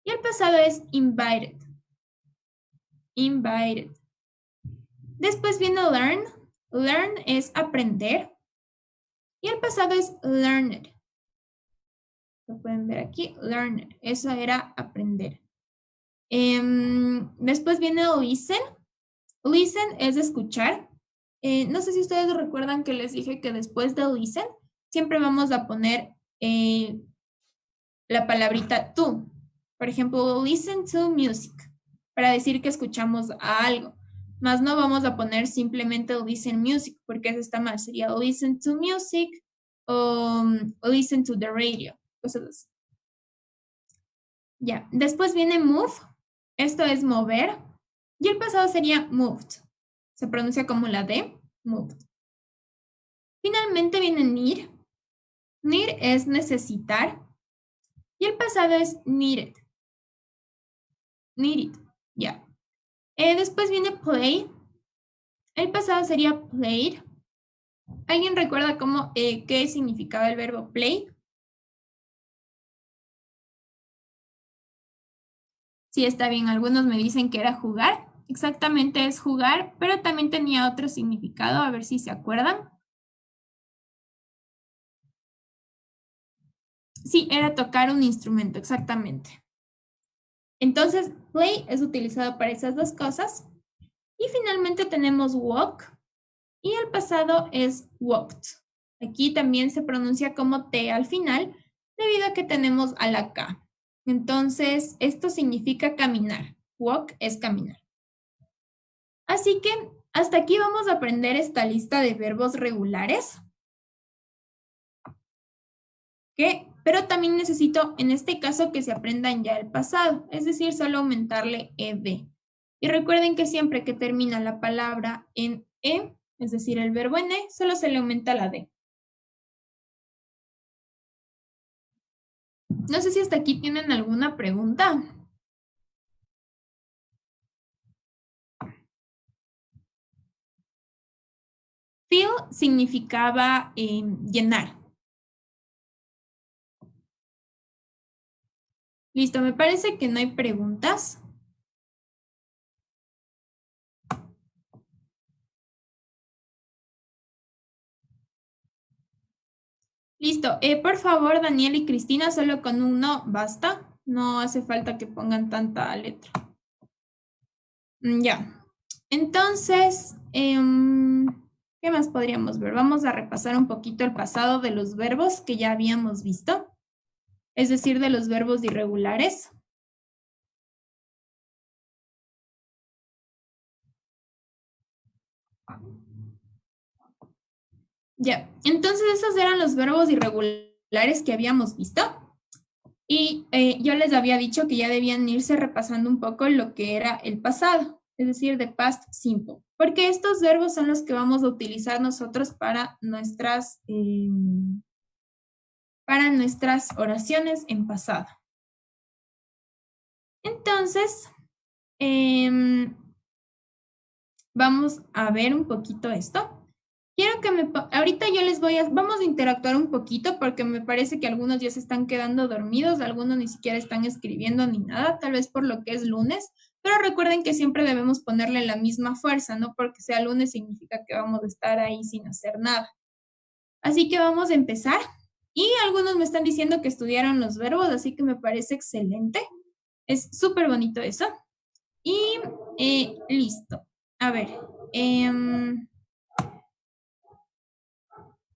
Y el pasado es invited. Invited. Después viene learn. Learn es aprender. Y el pasado es learned. Lo pueden ver aquí. Learned. Eso era aprender. Después viene listen. Listen es escuchar. No sé si ustedes recuerdan que les dije que después de listen siempre vamos a poner la palabrita to. Por ejemplo, listen to music, para decir que escuchamos a algo. Más no vamos a poner simplemente listen music, porque eso está mal. Sería listen to music o listen to the radio. Cosas así. Ya. Después viene move. Esto es mover. Y el pasado sería moved. Se pronuncia como la D, moved. Finalmente viene need. Need es necesitar. Y el pasado es needed. Needed, ya. Después viene play. El pasado sería played. ¿Alguien recuerda qué significaba el verbo play? Sí, está bien. Algunos me dicen que era jugar. Exactamente es jugar, pero también tenía otro significado. A ver si se acuerdan. Sí, era tocar un instrumento, exactamente. Entonces, play es utilizado para esas dos cosas. Y finalmente tenemos walk. Y el pasado es walked. Aquí también se pronuncia como T al final, debido a que tenemos a la K. Entonces, esto significa caminar. Walk es caminar. Así que hasta aquí vamos a aprender esta lista de verbos regulares. Pero también necesito, en este caso, que se aprendan ya el pasado, es decir, solo aumentarle ed. Y recuerden que siempre que termina la palabra en e, es decir, el verbo en e, solo se le aumenta la d. No sé si hasta aquí tienen alguna pregunta. Fill significaba llenar. Listo, me parece que no hay preguntas. Listo. Por favor, Daniel y Cristina, solo con un no basta. No hace falta que pongan tanta letra. Ya. Entonces, ¿qué más podríamos ver? Vamos a repasar un poquito el pasado de los verbos que ya habíamos visto. Es decir, de los verbos irregulares. Ya, entonces esos eran los verbos irregulares que habíamos visto. Y yo les había dicho que ya debían irse repasando un poco lo que era el pasado. es decir, de past simple, porque estos verbos son los que vamos a utilizar nosotros para nuestras oraciones en pasado. Entonces, vamos a ver un poquito esto. Quiero que ahorita yo vamos a interactuar un poquito porque me parece que algunos ya se están quedando dormidos, algunos ni siquiera están escribiendo ni nada, tal vez por lo que es lunes, pero recuerden que siempre debemos ponerle la misma fuerza, no porque sea lunes significa que vamos a estar ahí sin hacer nada. Así que vamos a empezar. Y algunos me están diciendo que estudiaron los verbos, así que me parece excelente. Es súper bonito eso. Y listo. A ver.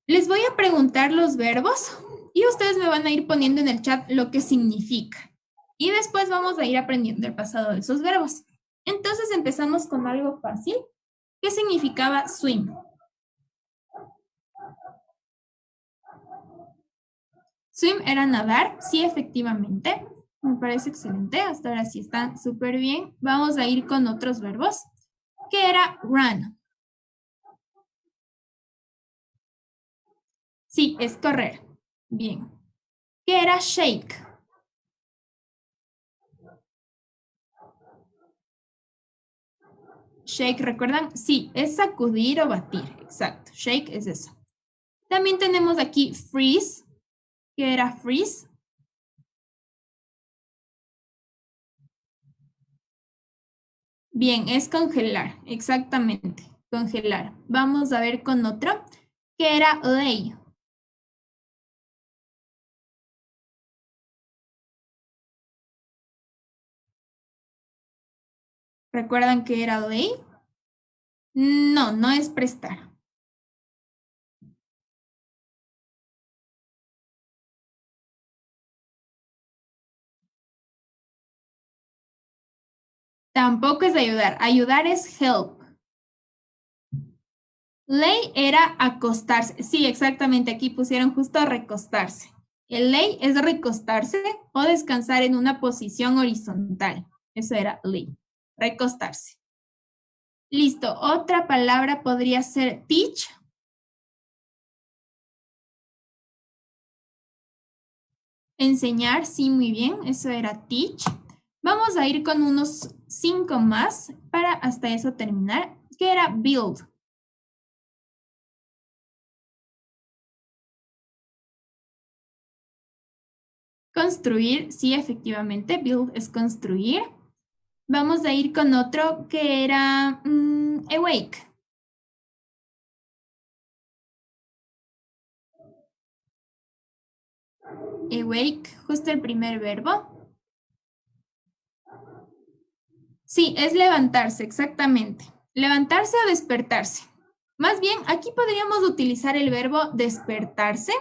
Les voy a preguntar los verbos y ustedes me van a ir poniendo en el chat lo que significa. Y después vamos a ir aprendiendo el pasado de esos verbos. Entonces empezamos con algo fácil. ¿Qué significaba swim? Swim era nadar, sí, efectivamente. Me parece excelente, hasta ahora sí están súper bien. Vamos a ir con otros verbos. ¿Qué era run? Sí, es correr. Bien. ¿Qué era shake? Shake, ¿recuerdan? Sí, es sacudir o batir. Exacto, shake es eso. También tenemos aquí freeze. ¿Qué era freeze? Bien, es congelar, exactamente, congelar. Vamos a ver con otro, que era lay. ¿Recuerdan que era lay? No, no es prestar. Tampoco es ayudar. Ayudar es help. Lay era acostarse. Sí, exactamente. Aquí pusieron justo recostarse. El lay es recostarse o descansar en una posición horizontal. Eso era lay. Recostarse. Listo. Otra palabra podría ser teach. Enseñar, sí, muy bien. Eso era teach. Vamos a ir con unos 5 más para hasta eso terminar. ¿Qué era build? Construir, sí, efectivamente, build es construir. Vamos a ir con otro que era awake. Awake, justo el primer verbo. Sí, es levantarse, exactamente. Levantarse o despertarse. Más bien, aquí podríamos utilizar el verbo despertarse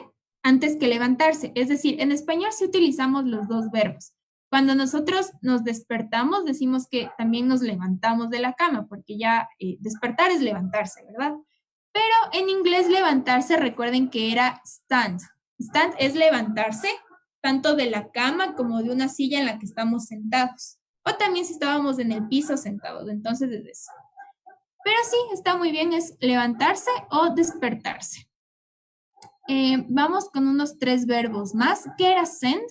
antes que levantarse. Es decir, en español sí utilizamos los dos verbos. Cuando nosotros nos despertamos, decimos que también nos levantamos de la cama, porque ya despertar es levantarse, ¿verdad? Pero en inglés levantarse, recuerden que era stand. Stand es levantarse tanto de la cama como de una silla en la que estamos sentados. O también si estábamos en el piso sentados, entonces es eso. Pero sí, está muy bien, es levantarse o despertarse. Vamos con unos 3 verbos más. ¿Qué era send?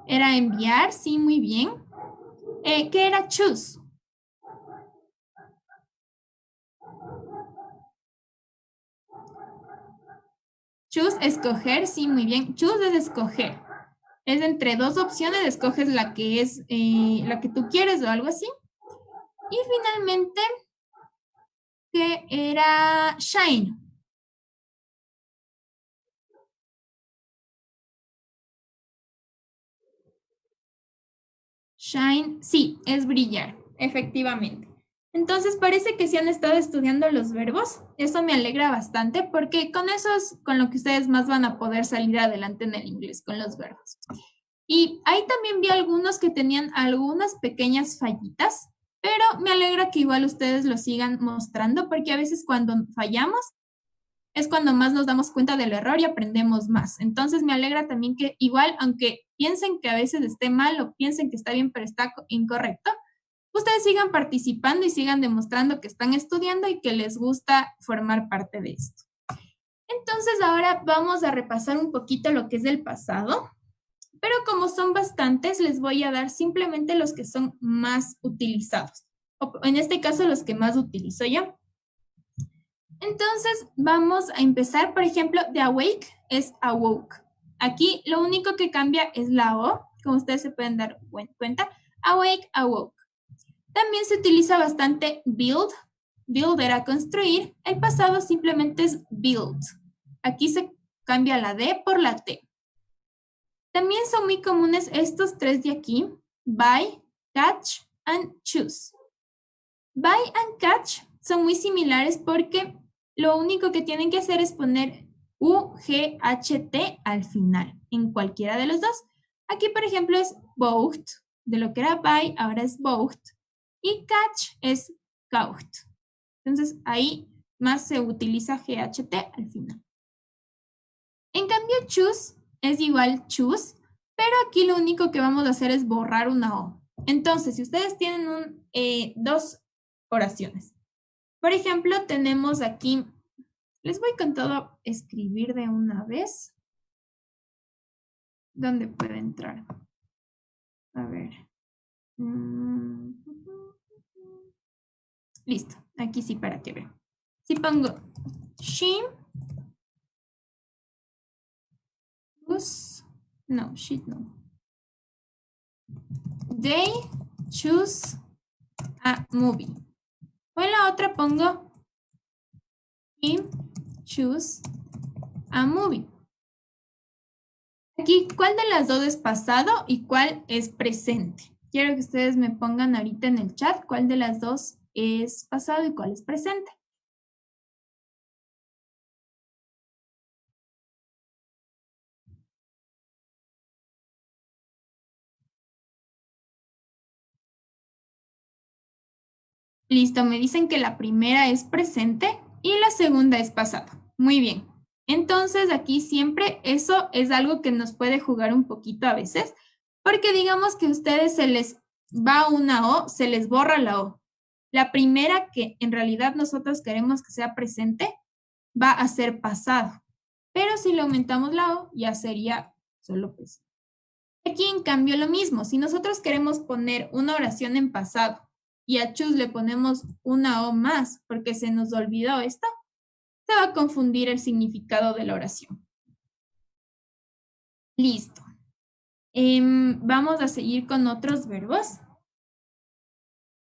Era enviar, sí, muy bien. ¿Qué era choose? Choose, escoger, sí, muy bien. Choose es escoger. Es entre dos opciones, escoges la que es la que tú quieres o algo así. Y finalmente, ¿qué era shine? Shine, sí, es brillar, efectivamente. Entonces parece que sí han estado estudiando los verbos. Eso me alegra bastante porque con eso es con lo que ustedes más van a poder salir adelante en el inglés, con los verbos. Y ahí también vi algunos que tenían algunas pequeñas fallitas, pero me alegra que igual ustedes lo sigan mostrando porque a veces cuando fallamos es cuando más nos damos cuenta del error y aprendemos más. Entonces me alegra también que igual, aunque piensen que a veces esté mal o piensen que está bien pero está incorrecto, ustedes sigan participando y sigan demostrando que están estudiando y que les gusta formar parte de esto. Entonces ahora vamos a repasar un poquito lo que es del pasado, pero como son bastantes, les voy a dar simplemente los que son más utilizados, o en este caso los que más utilizo yo. Entonces vamos a empezar, por ejemplo, de awake es awoke. Aquí lo único que cambia es la O, como ustedes se pueden dar cuenta, awake, awoke. También se utiliza bastante build. Build era construir. El pasado simplemente es build. Aquí se cambia la D por la T. También son muy comunes estos tres de aquí. Buy, catch, and choose. Buy and catch son muy similares porque lo único que tienen que hacer es poner U-G-H-T al final, en cualquiera de los dos. Aquí, por ejemplo, es bought. De lo que era buy, ahora es bought. Y catch es caught. Entonces, ahí más se utiliza GHT al final. En cambio, choose es igual choose, pero aquí lo único que vamos a hacer es borrar una O. Entonces, si ustedes tienen dos oraciones. Por ejemplo, tenemos aquí, les voy con todo a escribir de una vez. ¿Dónde puede entrar? A ver. Listo, aquí sí para que vean. Si pongo she choose, no, she no. They choose a movie. O en la otra pongo he choose a movie. Aquí, ¿cuál de las dos es pasado y cuál es presente? Quiero que ustedes me pongan ahorita en el chat cuál de las dos es pasado y cuál es presente. Listo, me dicen que la primera es presente y la segunda es pasado. Muy bien. Entonces, aquí siempre eso es algo que nos puede jugar un poquito a veces, porque digamos que a ustedes se les va una O, se les borra la O. La primera que en realidad nosotros queremos que sea presente va a ser pasado, pero si le aumentamos la O ya sería solo presente. Aquí en cambio lo mismo, si nosotros queremos poner una oración en pasado y a choose le ponemos una O más porque se nos olvidó esto, se va a confundir el significado de la oración. Listo. Vamos a seguir con otros verbos.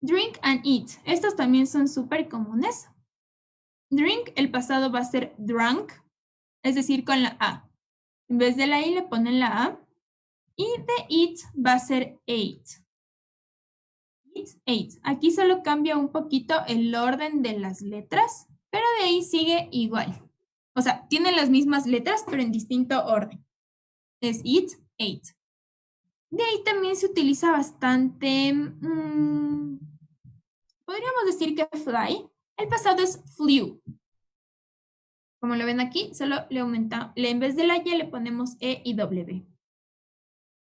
Drink and eat. Estos también son súper comunes. Drink, el pasado va a ser drunk, es decir, con la A. En vez de la I le ponen la A. Y de eat va a ser ate. Eat, ate. Aquí solo cambia un poquito el orden de las letras, pero de ahí sigue igual. O sea, tiene las mismas letras, pero en distinto orden. Es eat, ate. De ahí también se utiliza bastante, podríamos decir que fly. El pasado es flew. Como lo ven aquí, solo le aumenta, en vez de la Y le ponemos E y W.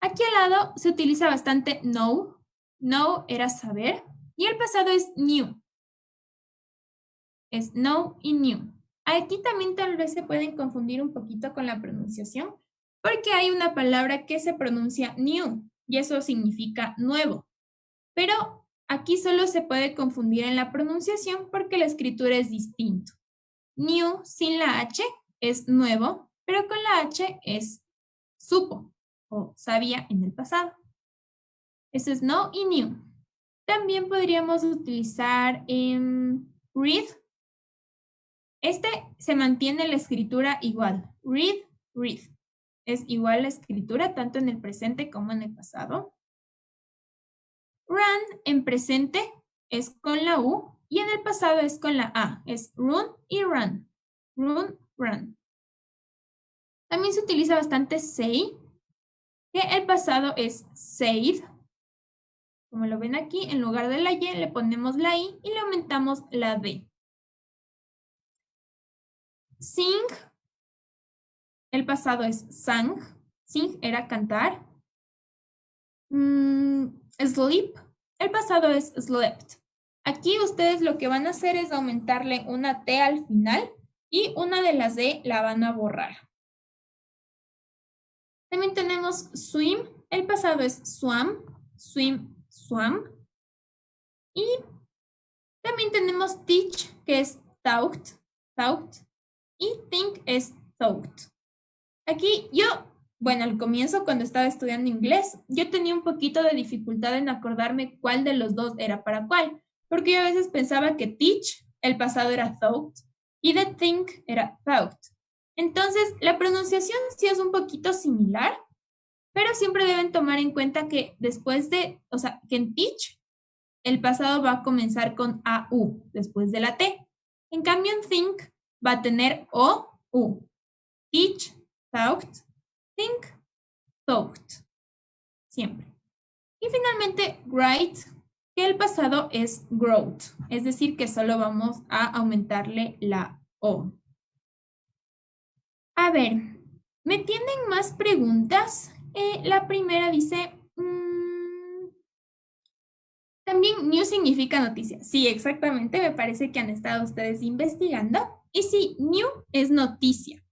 Aquí al lado se utiliza bastante know. Know era saber. Y el pasado es knew. Es know y knew. Aquí también tal vez se pueden confundir un poquito con la pronunciación, porque hay una palabra que se pronuncia new y eso significa nuevo. Pero aquí solo se puede confundir en la pronunciación porque la escritura es distinto. New sin la H es nuevo, pero con la H es supo o sabía en el pasado. Eso es know y knew. También podríamos utilizar read. Este se mantiene la escritura igual. Read, read. Es igual la escritura tanto en el presente como en el pasado. Run en presente es con la U y en el pasado es con la A. Es run y run. Run, run. También se utiliza bastante say, que el pasado es said. Como lo ven aquí, en lugar de la Y le ponemos la I y le aumentamos la D. Sing, el pasado es sang. Sing era cantar. sleep, el pasado es slept. Aquí ustedes lo que van a hacer es aumentarle una T al final y una de las D la van a borrar. También tenemos swim, el pasado es swam, swim, swam. Y también tenemos teach, que es taught, taught. Y think es thought. Aquí bueno, al comienzo cuando estaba estudiando inglés, yo tenía un poquito de dificultad en acordarme cuál de los dos era para cuál, porque yo a veces pensaba que teach, el pasado era thought, y de think era thought. Entonces, la pronunciación sí es un poquito similar, pero siempre deben tomar en cuenta que que en teach, el pasado va a comenzar con AU, después de la T. En cambio, en think va a tener OU. Teach, thought, think, thought. Siempre. Y finalmente, write, que el pasado es growth. Es decir, que solo vamos a aumentarle la O. A ver, ¿me tienen más preguntas? La primera dice, también new significa noticia. Sí, exactamente, me parece que han estado ustedes investigando. Y sí, new es noticia.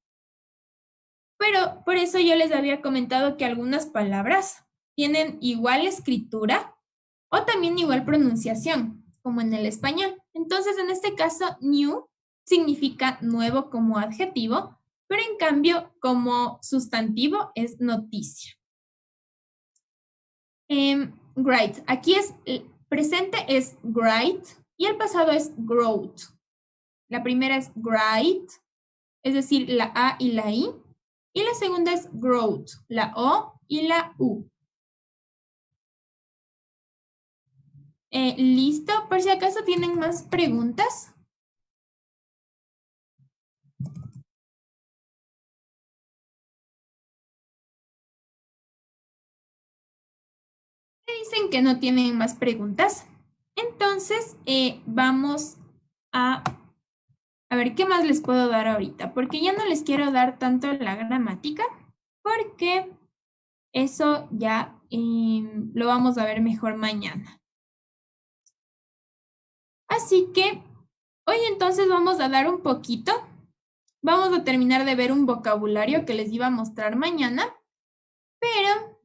Pero por eso yo les había comentado que algunas palabras tienen igual escritura o también igual pronunciación, como en el español. Entonces, en este caso, new significa nuevo como adjetivo, pero en cambio, como sustantivo es noticia. Great. Aquí el presente es great y el pasado es growth. La primera es great, es decir, la A y la I. Y la segunda es growth, la O y la U. ¿Listo? Por si acaso tienen más preguntas. Me dicen que no tienen más preguntas. Entonces, vamos a ver qué más les puedo dar ahorita, porque ya no les quiero dar tanto la gramática, porque eso ya lo vamos a ver mejor mañana. Así que hoy entonces vamos a dar un poquito. Vamos a terminar de ver un vocabulario que les iba a mostrar mañana, pero,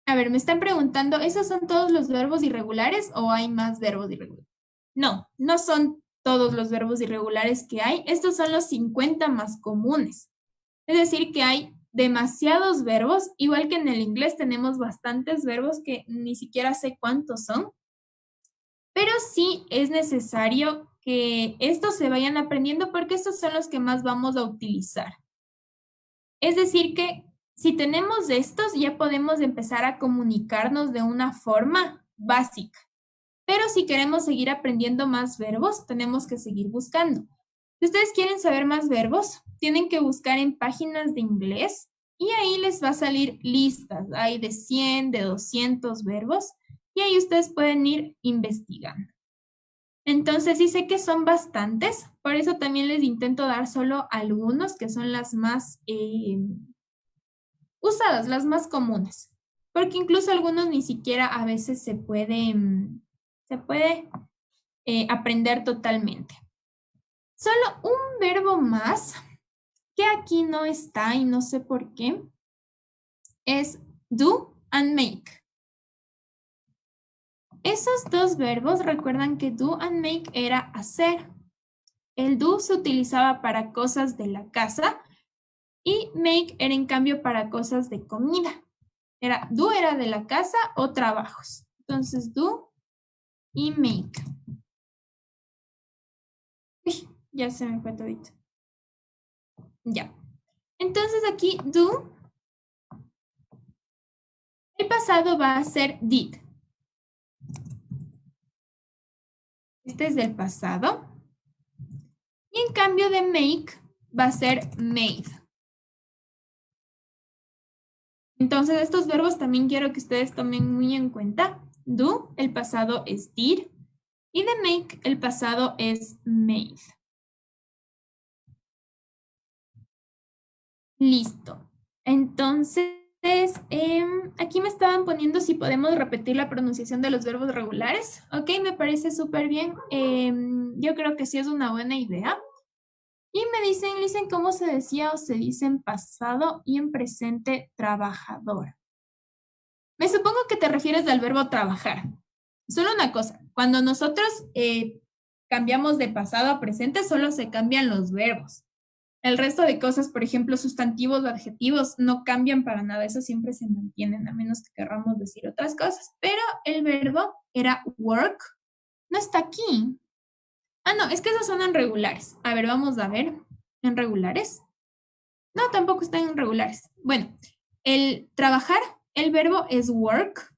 a ver, me están preguntando, ¿esos son todos los verbos irregulares o hay más verbos irregulares? No, no son todos los verbos irregulares que hay. Estos son los 50 más comunes. Es decir, que hay demasiados verbos, igual que en el inglés tenemos bastantes verbos que ni siquiera sé cuántos son, pero sí es necesario que estos se vayan aprendiendo porque estos son los que más vamos a utilizar. Es decir, que si tenemos estos, ya podemos empezar a comunicarnos de una forma básica. Pero si queremos seguir aprendiendo más verbos, tenemos que seguir buscando. Si ustedes quieren saber más verbos, tienen que buscar en páginas de inglés y ahí les va a salir listas. Hay de 100, de 200 verbos y ahí ustedes pueden ir investigando. Entonces, sí sé que son bastantes, por eso también les intento dar solo algunos que son las más usadas, las más comunes, porque incluso algunos ni siquiera a veces se puede aprender totalmente. Solo un verbo más que aquí no está y no sé por qué es do and make. Esos dos verbos, recuerdan que do and make era hacer. El do se utilizaba para cosas de la casa y make era en cambio para cosas de comida. Do era de la casa o trabajos. Entonces, do y make. Uy, ya se me fue todito. Ya. Entonces aquí, do, el pasado va a ser did. Este es del pasado. Y en cambio de make, va a ser made. Entonces, estos verbos también quiero que ustedes tomen muy en cuenta. Do, el pasado es did. Y de make, el pasado es made. Listo. Entonces, Entonces, aquí me estaban poniendo si podemos repetir la pronunciación de los verbos regulares. Ok, me parece súper bien. Yo creo que sí es una buena idea. Y me dicen cómo se decía o se dice en pasado y en presente trabajador. Me supongo que te refieres al verbo trabajar. Solo una cosa, cuando nosotros cambiamos de pasado a presente, solo se cambian los verbos. El resto de cosas, por ejemplo, sustantivos o adjetivos, no cambian para nada. Eso siempre se mantienen, a menos que querramos decir otras cosas. Pero el verbo era work. No está aquí. Ah, no, es que esos son en regulares. A ver, vamos a ver. ¿En regulares? No, tampoco están en regulares. Bueno, el trabajar, el verbo es work.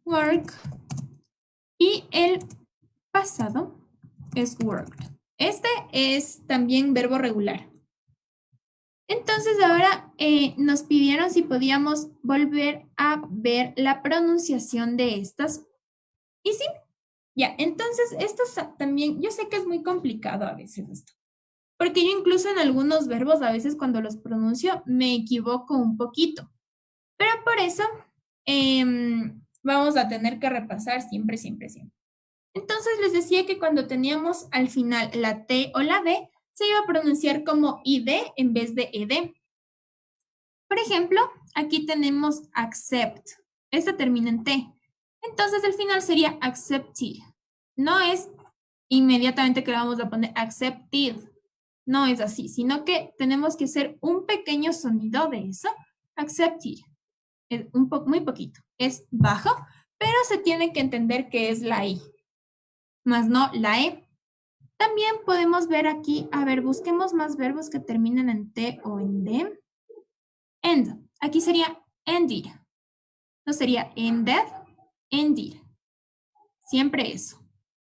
Work. Y el pasado es worked. Este es también verbo regular. Entonces ahora nos pidieron si podíamos volver a ver la pronunciación de estas. Y sí, ya, entonces esto también, yo sé que es muy complicado a veces esto, porque yo incluso en algunos verbos a veces cuando los pronuncio me equivoco un poquito, pero por eso vamos a tener que repasar siempre, siempre, siempre. Entonces les decía que cuando teníamos al final la T o la D, se iba a pronunciar como ID en vez de ED. Por ejemplo, aquí tenemos accept. Esta termina en T. Entonces el final sería accepted. No es inmediatamente que le vamos a poner accepted. No es así, sino que tenemos que hacer un pequeño sonido de eso. Accepted. Es muy poquito. Es bajo, pero se tiene que entender que es la I, más no la E. También podemos ver aquí, a ver, busquemos más verbos que terminen en T o en D. End. Aquí sería ended. No sería ended, ended. Siempre eso.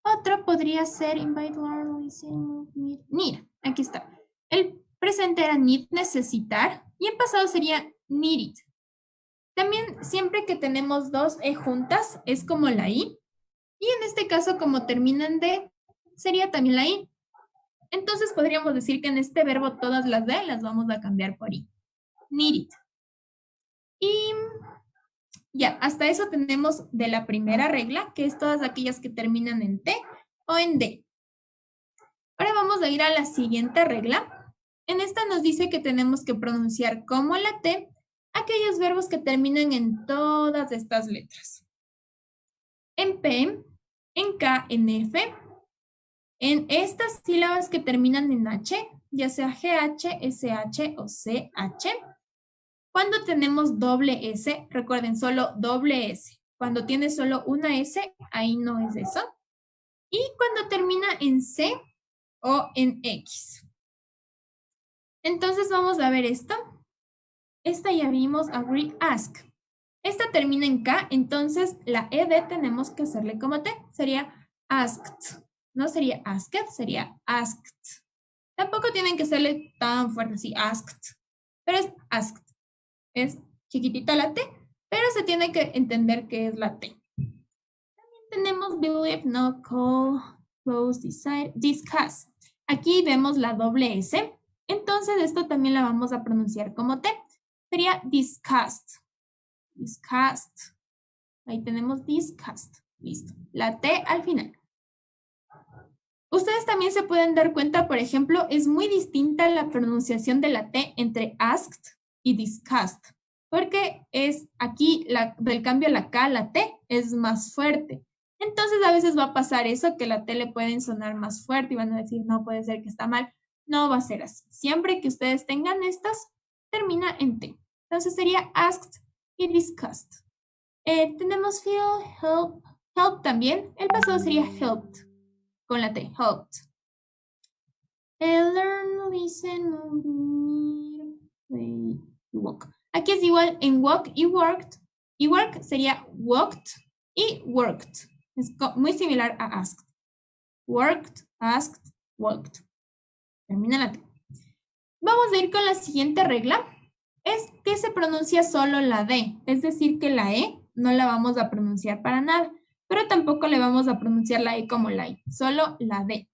Otro podría ser invite, need. Aquí está. El presente era need, necesitar. Y en pasado sería needed. También siempre que tenemos dos E juntas es como la I. Y en este caso, como terminan de, sería también la I. Entonces podríamos decir que en este verbo todas las D las vamos a cambiar por I. Needed. Y ya, hasta eso tenemos de la primera regla, que es todas aquellas que terminan en T o en D. Ahora vamos a ir a la siguiente regla. En esta nos dice que tenemos que pronunciar como la T aquellos verbos que terminan en todas estas letras. En P, en K, en F, en estas sílabas que terminan en H, ya sea GH, SH o CH. Cuando tenemos doble S, recuerden, solo doble S. Cuando tiene solo una S, ahí no es eso. Y cuando termina en C o en X. Entonces vamos a ver esto. Esta ya vimos, agree, ask. Esta termina en K, entonces la ED tenemos que hacerle como T. Sería asked. No sería asked, sería asked. Tampoco tienen que hacerle tan fuerte así, asked. Pero es asked. Es chiquitita la T, pero se tiene que entender que es la T. También tenemos believe, no, call, close, decide, discuss. Aquí vemos la doble S, entonces esto también la vamos a pronunciar como T. Sería discussed. Discussed. Ahí tenemos discussed. Listo. La T al final. Ustedes también se pueden dar cuenta, por ejemplo, es muy distinta la pronunciación de la T entre asked y discussed, porque es aquí del cambio a la K, la T es más fuerte. Entonces a veces va a pasar eso, que la T le pueden sonar más fuerte y van a decir, no puede ser que está mal. No va a ser así. Siempre que ustedes tengan estas, termina en T. Entonces sería asked y discussed. Tenemos feel, help, help también. El pasado sería helped, con la T, helped. Learn, listen, walk. Aquí es igual en walk y worked. Y work sería walked y worked. Es muy similar a asked. Worked, asked, walked. Termina la T. Vamos a ir con la siguiente regla. Es que se pronuncia solo la D. Es decir, que la E no la vamos a pronunciar para nada. Pero tampoco le vamos a pronunciar la E como la I. Solo la D.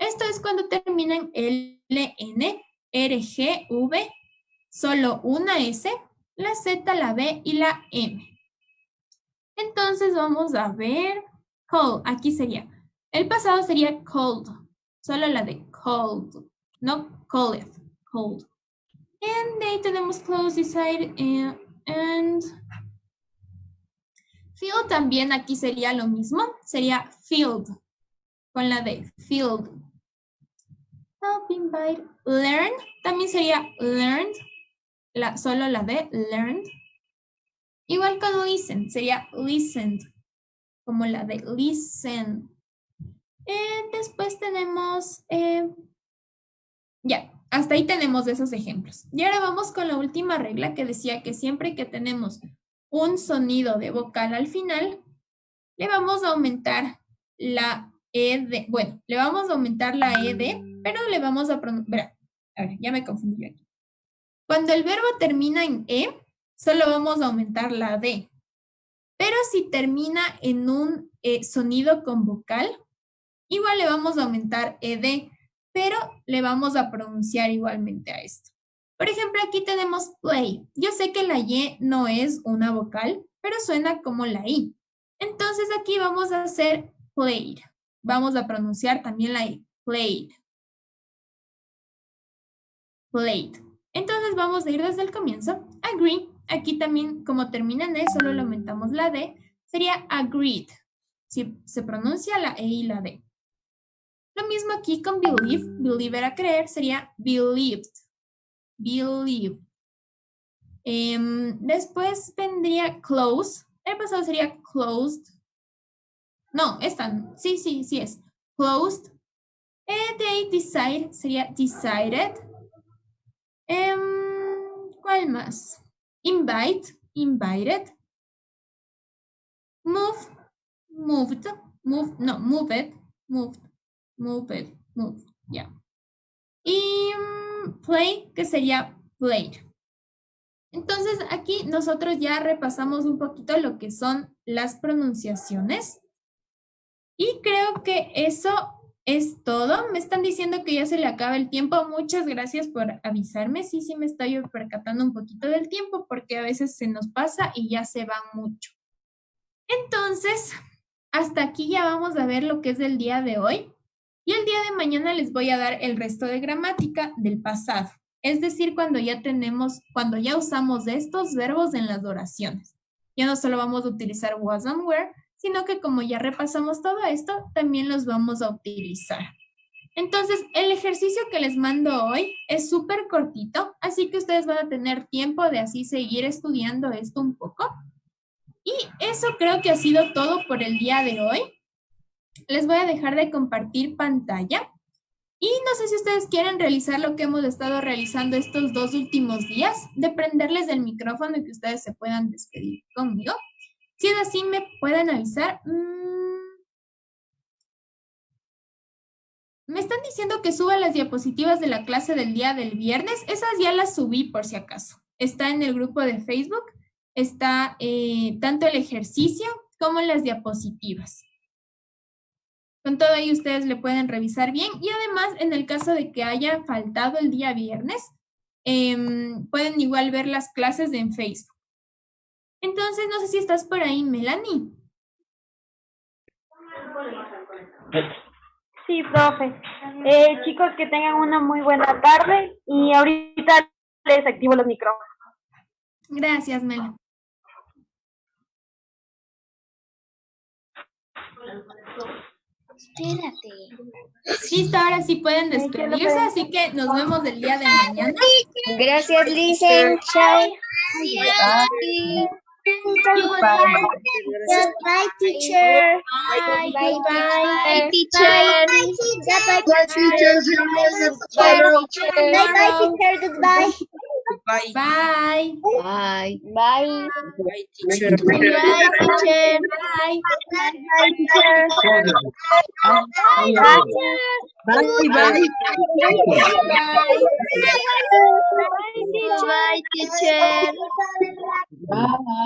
Esto es cuando terminan L, N, R, G, V, solo una S, la Z, la B y la M. Entonces vamos a ver, cold, aquí sería. El pasado sería cold, solo la de cold, no cold, cold. And de ahí tenemos close, decide, and field también aquí sería lo mismo, sería field, con la de field. Help, invite, learn, también sería learned, solo la de learned. Igual con listen, sería listened, como la de listen. Después tenemos, ya, hasta ahí tenemos esos ejemplos. Y ahora vamos con la última regla que decía que siempre que tenemos un sonido de vocal al final, le vamos a aumentar la ED, bueno, le vamos a aumentar la ED, pero le vamos a pronunciar, a ver, ya me confundí aquí. Cuando el verbo termina en E, solo vamos a aumentar la D. Pero si termina en un sonido con vocal, igual le vamos a aumentar ED, pero le vamos a pronunciar igualmente a esto. Por ejemplo, aquí tenemos play. Yo sé que la Y no es una vocal, pero suena como la I. Entonces aquí vamos a hacer played. Vamos a pronunciar también la I. Played. Played. Entonces vamos a ir desde el comienzo. Agree. Aquí también, como termina en E, solo le aumentamos la D. Sería agreed. Si se pronuncia la E y la D. Lo mismo aquí con believe. Believe era creer, sería believed. Believe. Después vendría close. El pasado sería closed. No, esta. Sí es. Closed. De ahí decide sería decided. ¿Cuál más? Invite. Invited. Move. Moved. Move. No, moved. Moved. Moved. Moved. Ya. Y play, que sería played. Entonces, aquí nosotros ya repasamos un poquito lo que son las pronunciaciones. Y creo que eso es todo. Me están diciendo que ya se le acaba el tiempo. Muchas gracias por avisarme. Sí, me estoy percatando un poquito del tiempo porque a veces se nos pasa y ya se va mucho. Entonces, hasta aquí ya vamos a ver lo que es del día de hoy. Y el día de mañana les voy a dar el resto de gramática del pasado. Es decir, cuando ya usamos estos verbos en las oraciones. Ya no solo vamos a utilizar was and were, sino que como ya repasamos todo esto, también los vamos a utilizar. Entonces, el ejercicio que les mando hoy es súper cortito, así que ustedes van a tener tiempo de así seguir estudiando esto un poco. Y eso creo que ha sido todo por el día de hoy. Les voy a dejar de compartir pantalla. Y no sé si ustedes quieren realizar lo que hemos estado realizando estos 2 últimos días, de prenderles el micrófono y que ustedes se puedan despedir conmigo. Si es así, me pueden avisar. Me están diciendo que suba las diapositivas de la clase del día del viernes. Esas ya las subí por si acaso. Está en el grupo de Facebook. Está tanto el ejercicio como las diapositivas. Con todo ahí ustedes le pueden revisar bien y además en el caso de que haya faltado el día viernes, pueden igual ver las clases en Facebook. Entonces, no sé si estás por ahí, Melanie. Sí, profe. Chicos, que tengan una muy buena tarde y ahorita les activo los micrófonos. Gracias, Mela. Espérate. Listo, ahora sí pueden despedirse, así que nos vemos el día de mañana. Gracias, Listen. Chao. Bye, teacher. Bye, Bye, bye. teacher. Bye, teacher. Bye, teacher. Goodbye. Bye. Bye. Bye, teacher. Bye, teacher. Bye. Bye, teacher. Bye, teacher. Bye.